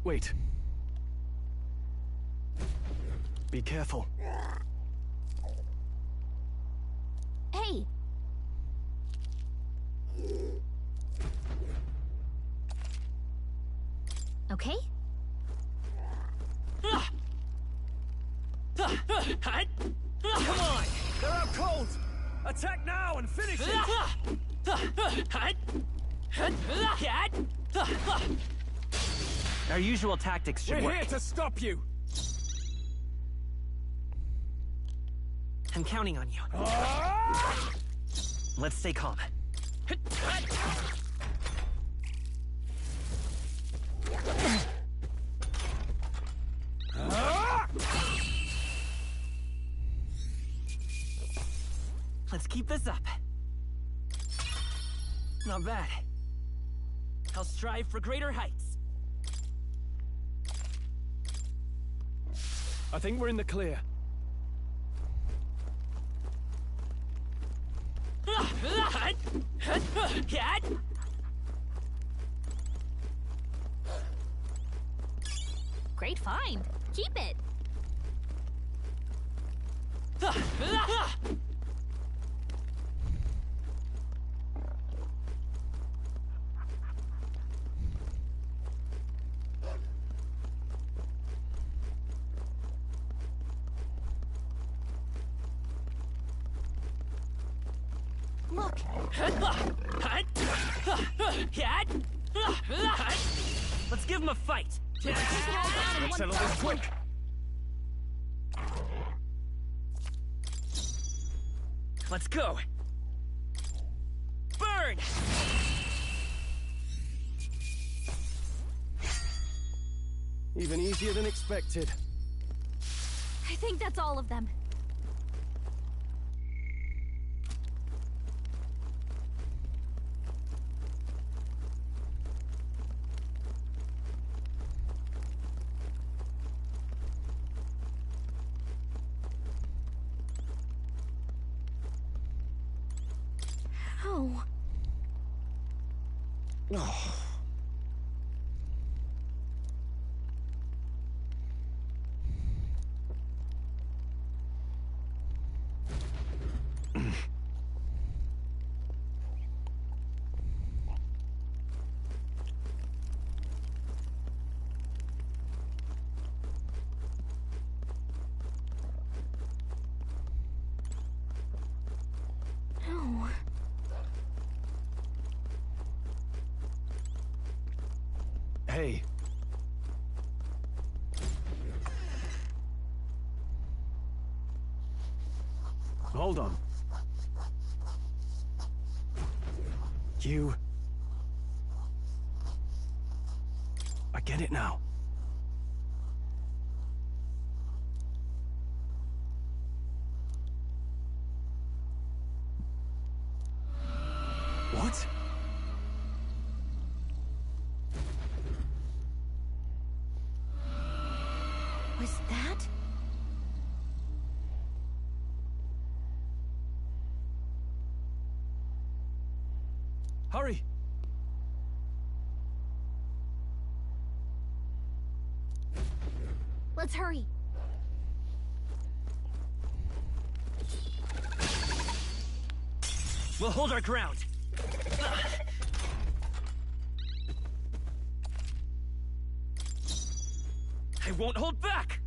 Wait. Be careful. Hey! Okay? Come on! They're out cold! Attack now and finish it! Our usual tactics should We're work. here to stop you! I'm counting on you. Let's stay calm. Let's keep this up. Not bad. I'll strive for greater heights. I think we're in the clear. Great find. Keep it. Look. Let's give him a fight. Let's settle this quick. Let's go. Burn! Even easier than expected. I think that's all of them. How? Oh. No. Hey. Hold on. You... I get it now. What? Was that? Hurry! Let's hurry. We'll hold our ground. I won't hold back!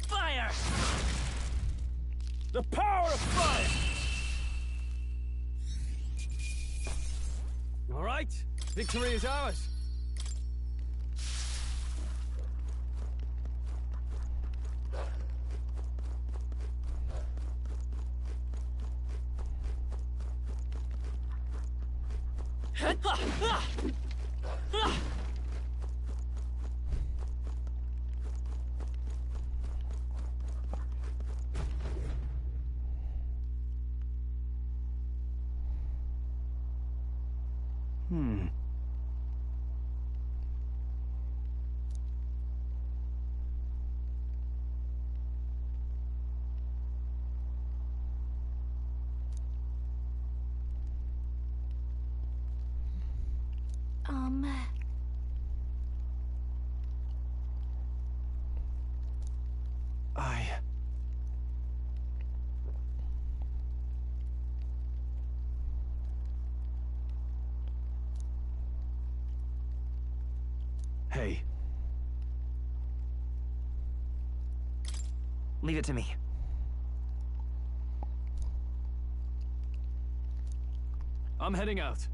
Fire! The power of fire! All right, victory is ours. Hey. Leave it to me. I'm heading out.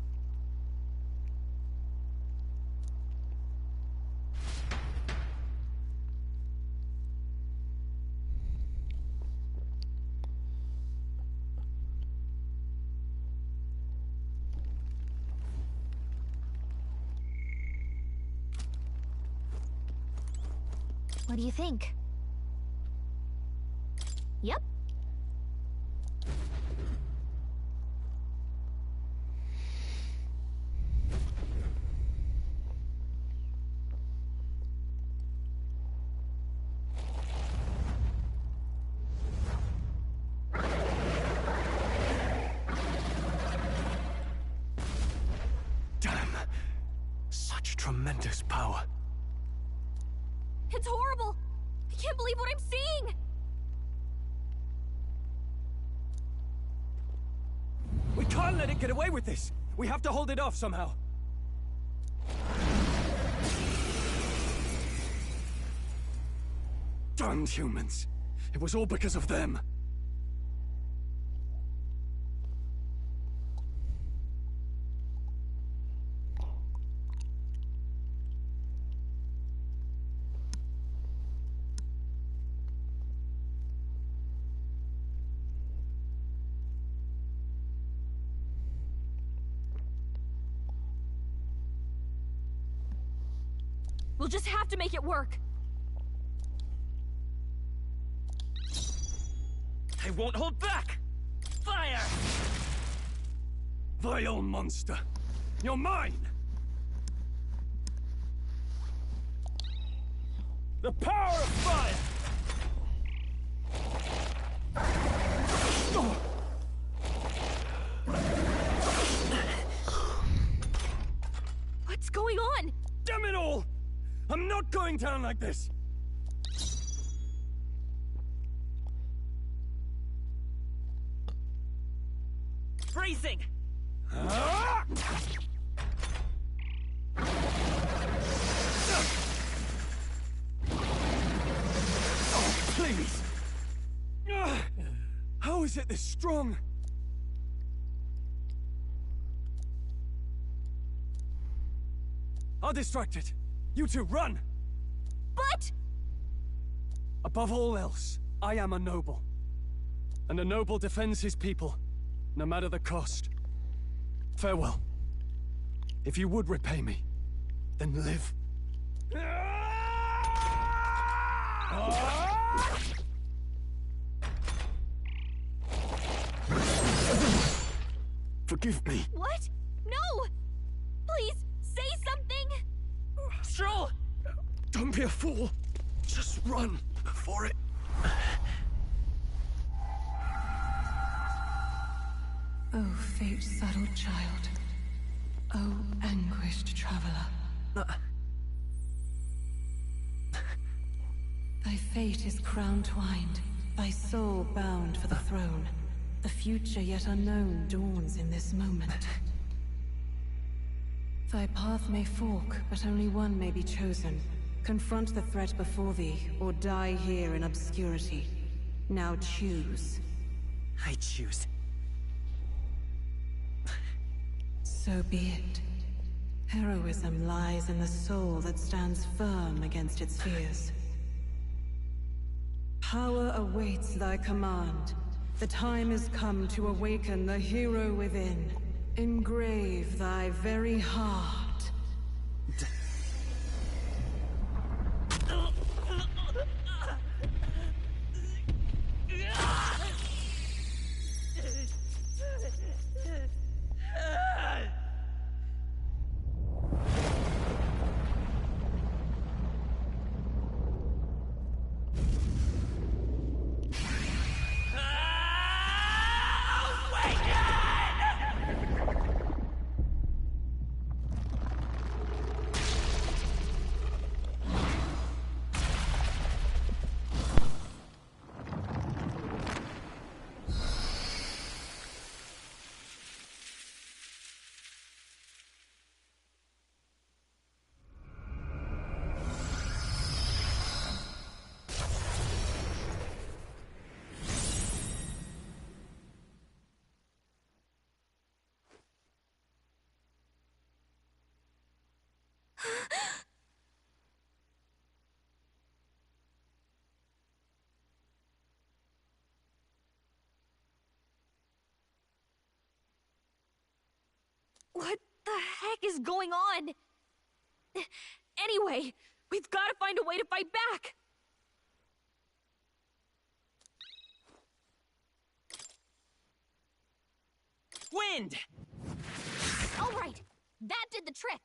What do you think? Yep. Damn. Such tremendous power. It's horrible! I can't believe what I'm seeing! We can't let it get away with this! We have to hold it off somehow! Damned humans! It was all because of them! We'll just have to make it work. I won't hold back! Fire! Vile monster! You're mine! The power of fire! What's going on? Damn it all! I'm not going down like this! Freezing! Oh, please! How is it this strong? I'll distract it. You two, run! But... Above all else, I am a noble. And a noble defends his people, no matter the cost. Farewell. If you would repay me, then live. Forgive me. What? No! Please, say something! Stroll! Don't be a fool. Just run before it... Oh, fate-saddled child. Oh, anguished traveler. Thy fate is crown-twined, thy soul bound for the throne. The future yet unknown dawns in this moment. Thy path may fork, but only one may be chosen. Confront the threat before thee, or die here in obscurity. Now choose. I choose. So be it. Heroism lies in the soul that stands firm against its fears. Power awaits thy command. The time is come to awaken the hero within. Engrave thy very heart. What the heck is going on? Anyway, we've got to find a way to fight back! Wind! All right, that did the trick.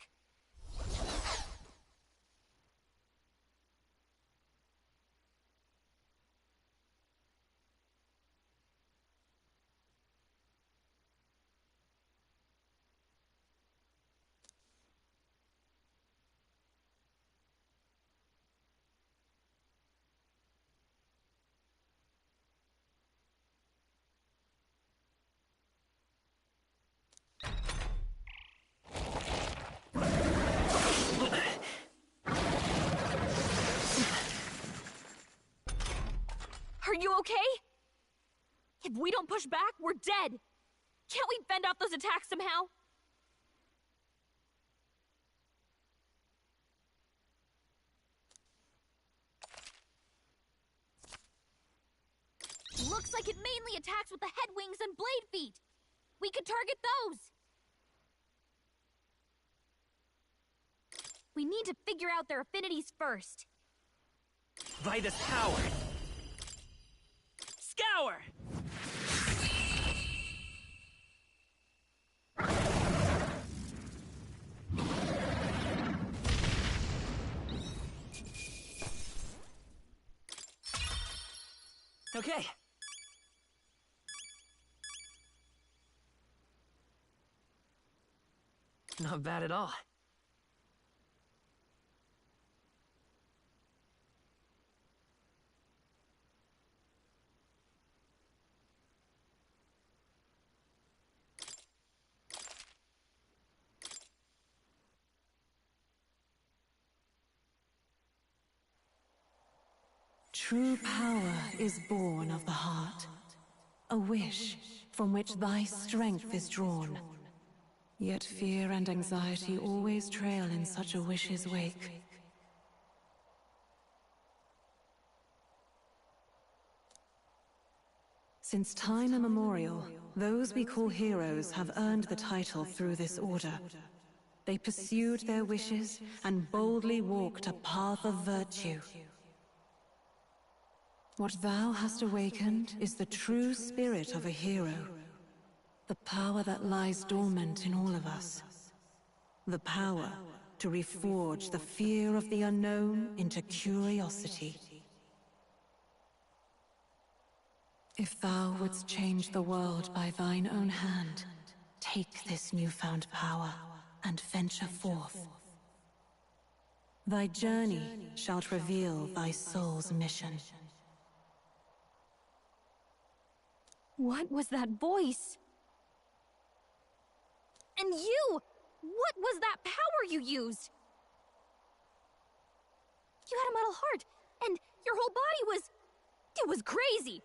Are you okay? If we don't push back, we're dead. Can't we fend off those attacks somehow? Looks like it mainly attacks with the head wings and blade feet. We could target those. We need to figure out their affinities first. By this power! Scour! Okay. Not bad at all. True power is born of the heart, a wish from which thy strength is drawn. Yet fear and anxiety always trail in such a wish's wake. Since time immemorial, those we call heroes have earned the title through this order. They pursued their wishes and boldly walked a path of virtue. What thou hast awakened is the true spirit of a hero. The power that lies dormant in all of us. The power to reforge the fear of the unknown into curiosity. If thou wouldst change the world by thine own hand, take this newfound power and venture forth. Thy journey shalt reveal thy soul's mission. What was that voice? And you! What was that power you used? You had a metal heart, and your whole body was... it was crazy!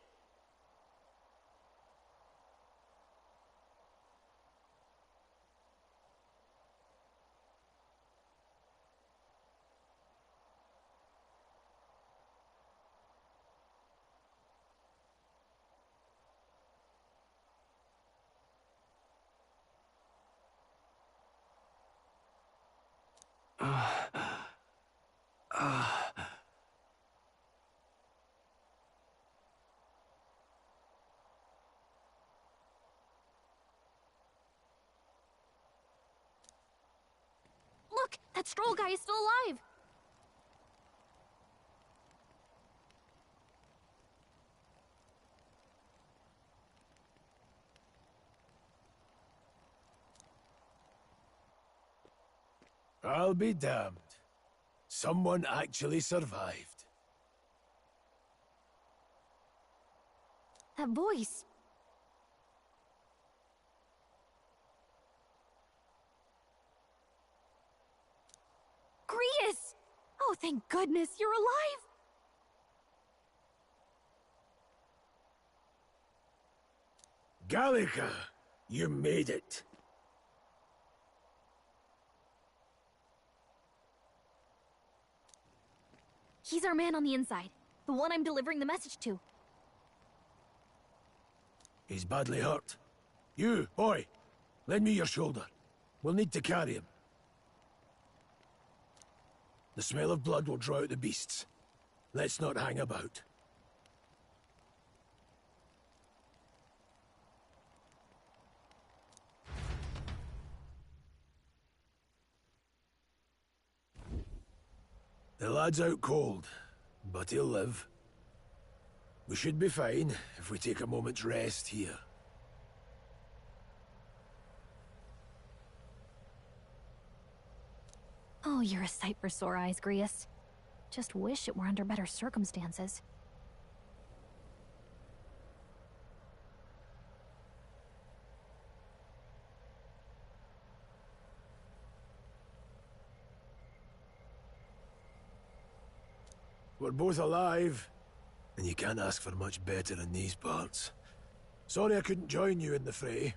Look! That Stroll guy is still alive! I'll be damned. Someone actually survived. That voice... Grius! Oh, thank goodness you're alive! Gallica, you made it. He's our man on the inside. The one I'm delivering the message to. He's badly hurt. You, boy, lend me your shoulder. We'll need to carry him. The smell of blood will draw out the beasts. Let's not hang about. The lad's out cold, but he'll live. We should be fine if we take a moment's rest here. Oh, you're a sight for sore eyes, Grius. Just wish it were under better circumstances. We're both alive, and you can't ask for much better in these parts. Sorry I couldn't join you in the fray.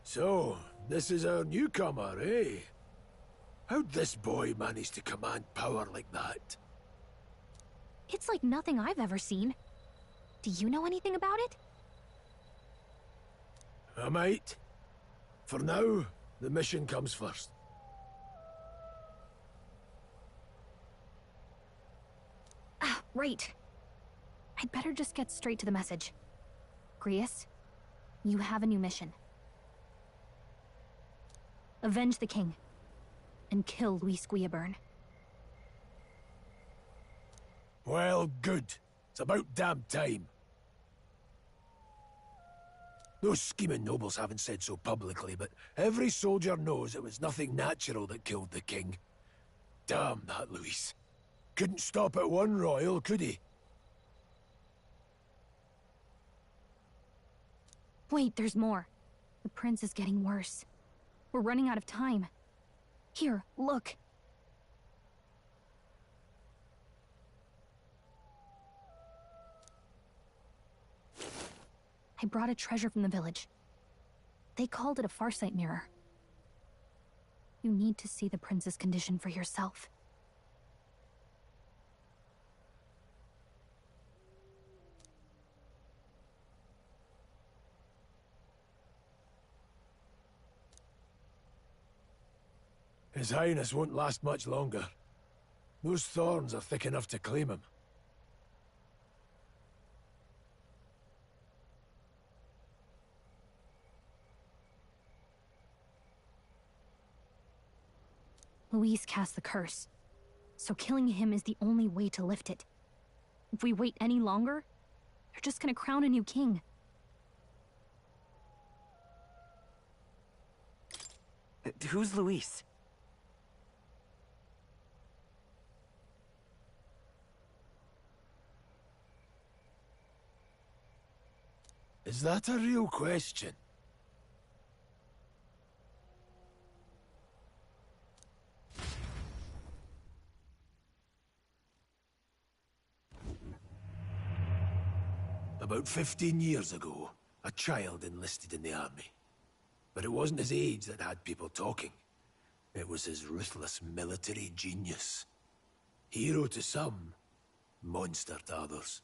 So, this is our newcomer, eh? How'd this boy manage to command power like that? It's like nothing I've ever seen. Do you know anything about it? I might. For now, the mission comes first. Ah, right. I'd better just get straight to the message. Grius, you have a new mission. Avenge the king, and kill Luis Guillaburn. Well, good. It's about damn time. Those scheming nobles haven't said so publicly, but every soldier knows it was nothing natural that killed the king. Damn that Luis. Couldn't stop at one royal, could he? Wait, there's more. The prince is getting worse. We're running out of time. Here, look. I brought a treasure from the village. They called it a farsight mirror. You need to see the prince's condition for yourself. His Highness won't last much longer. Those thorns are thick enough to claim him. Luis cast the curse, so killing him is the only way to lift it. If we wait any longer, they're just gonna crown a new king. Who's Luis? Is that a real question? About 15 years ago, a child enlisted in the army. But it wasn't his age that had people talking. It was his ruthless military genius. Hero to some, monster to others.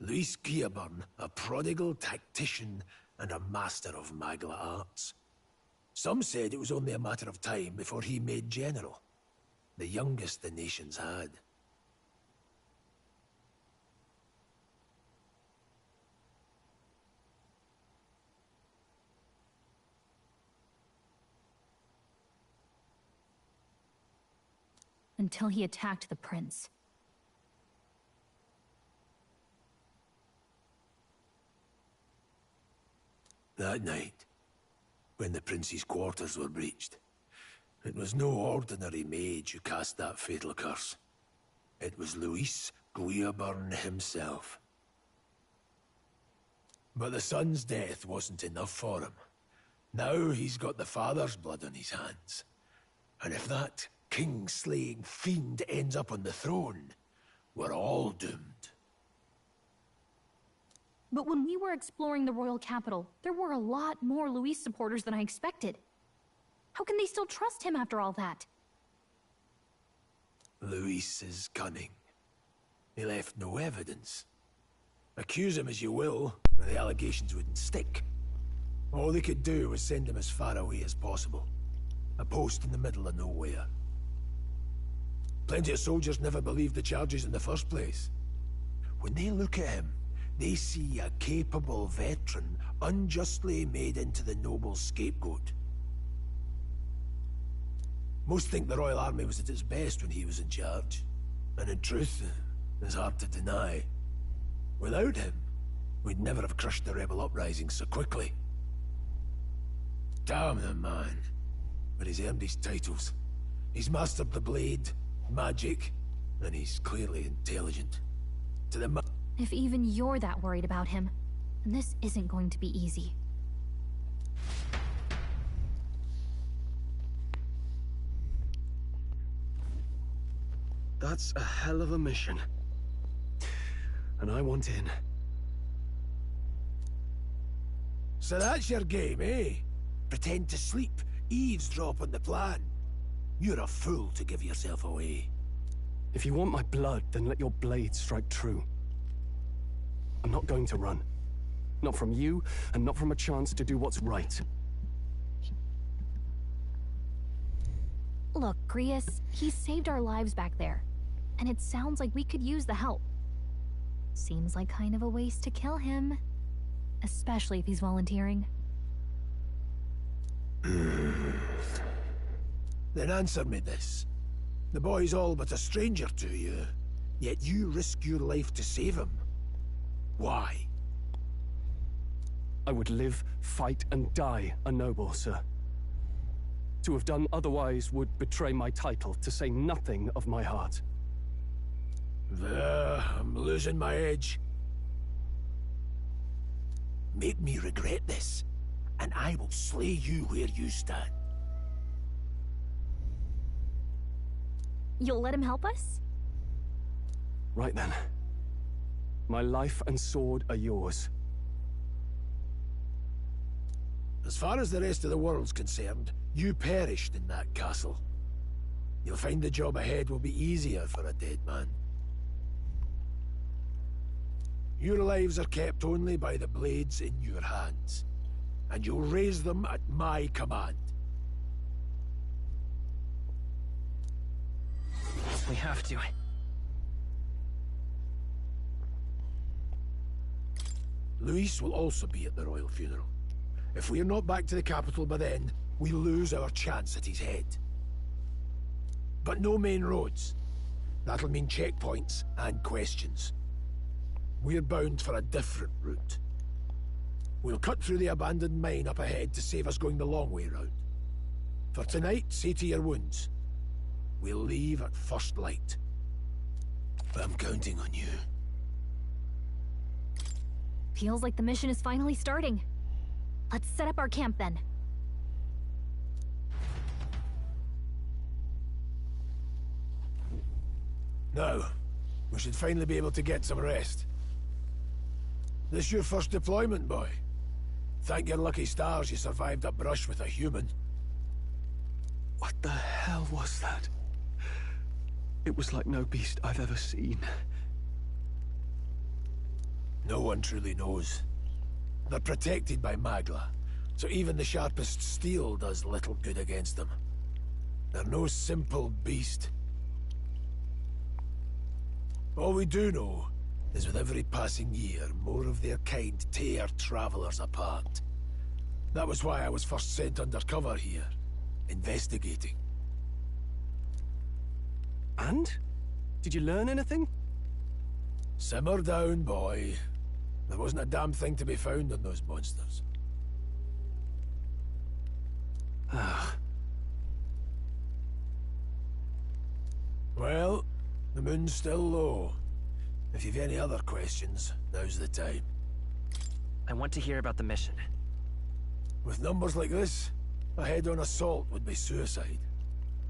Luis Guillaburn, a prodigal tactician and a master of Magla arts. Some said it was only a matter of time before he made general, the youngest the nations had. Until he attacked the prince. That night, when the prince's quarters were breached, it was no ordinary mage who cast that fatal curse. It was Luis Guillaburn himself. But the son's death wasn't enough for him. Now he's got the father's blood on his hands. And if that king-slaying fiend ends up on the throne, we're all doomed. But when we were exploring the royal capital, there were a lot more Luis supporters than I expected. How can they still trust him after all that? Luis is cunning. He left no evidence. Accuse him as you will, the allegations wouldn't stick. All they could do was send him as far away as possible. A post in the middle of nowhere. Plenty of soldiers never believed the charges in the first place. When they look at him, they see a capable veteran unjustly made into the noble scapegoat. Most think the Royal Army was at its best when he was in charge. And in truth, it's hard to deny. Without him, we'd never have crushed the rebel uprising so quickly. Damn the man. But he's earned his titles. He's mastered the blade, magic, and he's clearly intelligent. To the If even you're that worried about him, then this isn't going to be easy. That's a hell of a mission. And I want in. So that's your game, eh? Pretend to sleep, eavesdrop on the plan. You're a fool to give yourself away. If you want my blood, then let your blade strike true. I'm not going to run. Not from you, and not from a chance to do what's right. Look, Grius, he saved our lives back there. And it sounds like we could use the help. Seems like kind of a waste to kill him. Especially if he's volunteering. Then answer me this. The boy's all but a stranger to you, yet you risk your life to save him. Why? I would live, fight, and die a noble, sir. To have done otherwise would betray my title, to say nothing of my heart. I'm losing my edge. Make me regret this, and I will slay you where you stand. You'll let him help us? Right then. My life and sword are yours. As far as the rest of the world's concerned, you perished in that castle. You'll find the job ahead will be easier for a dead man. Your lives are kept only by the blades in your hands, and you'll raise them at my command. We have to. Luis will also be at the royal funeral. If we are not back to the capital by then, we lose our chance at his head. But no main roads. That'll mean checkpoints and questions. We're bound for a different route. We'll cut through the abandoned mine up ahead to save us going the long way round. For tonight, see to your wounds. We'll leave at first light. I'm counting on you. Feels like the mission is finally starting. Let's set up our camp then. Now, we should finally be able to get some rest. This your first deployment, boy? Thank your lucky stars you survived a brush with a human. What the hell was that? It was like no beast I've ever seen. No one truly knows. They're protected by Magla, so even the sharpest steel does little good against them. They're no simple beast. All we do know is with every passing year, more of their kind tear travelers apart. That was why I was first sent undercover here, investigating. And? Did you learn anything? Simmer down, boy. There wasn't a damn thing to be found on those monsters. Well, the moon's still low. If you've any other questions, now's the time. I want to hear about the mission. With numbers like this, a head-on assault would be suicide.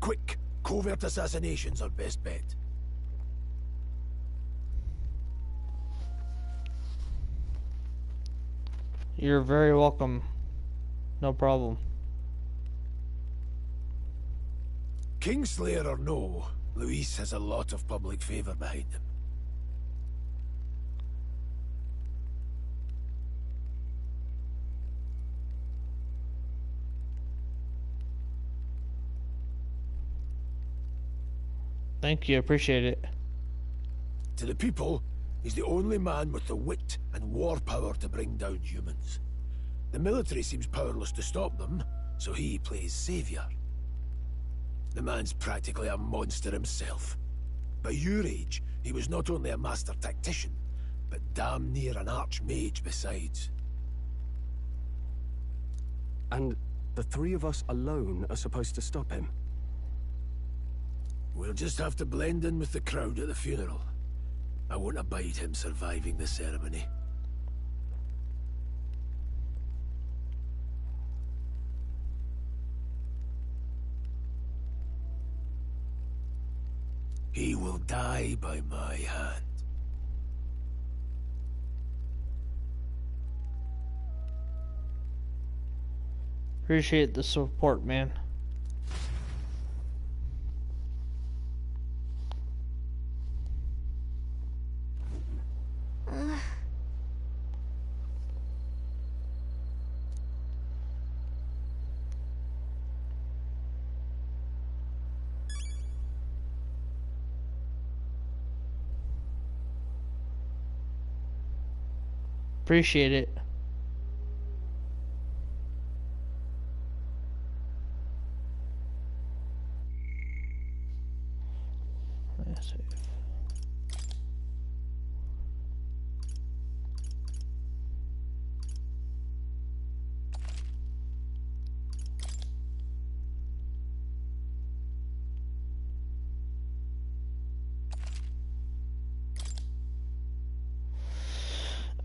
Quick, covert assassinations are best bet. You're very welcome. No problem. Kingslayer or no, Luis has a lot of public favor behind him. Thank you, appreciate it. To the people, he's the only man with the wit and war power to bring down humans. The military seems powerless to stop them, so he plays savior. The man's practically a monster himself. By your age, he was not only a master tactician, but damn near an archmage besides. And the three of us alone are supposed to stop him? We'll just have to blend in with the crowd at the funeral. I won't abide him surviving the ceremony. He will die by my hand. Appreciate the support, man. Appreciate it.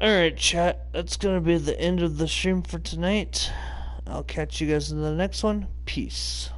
Alright, chat. That's gonna be the end of the stream for tonight. I'll catch you guys in the next one. Peace.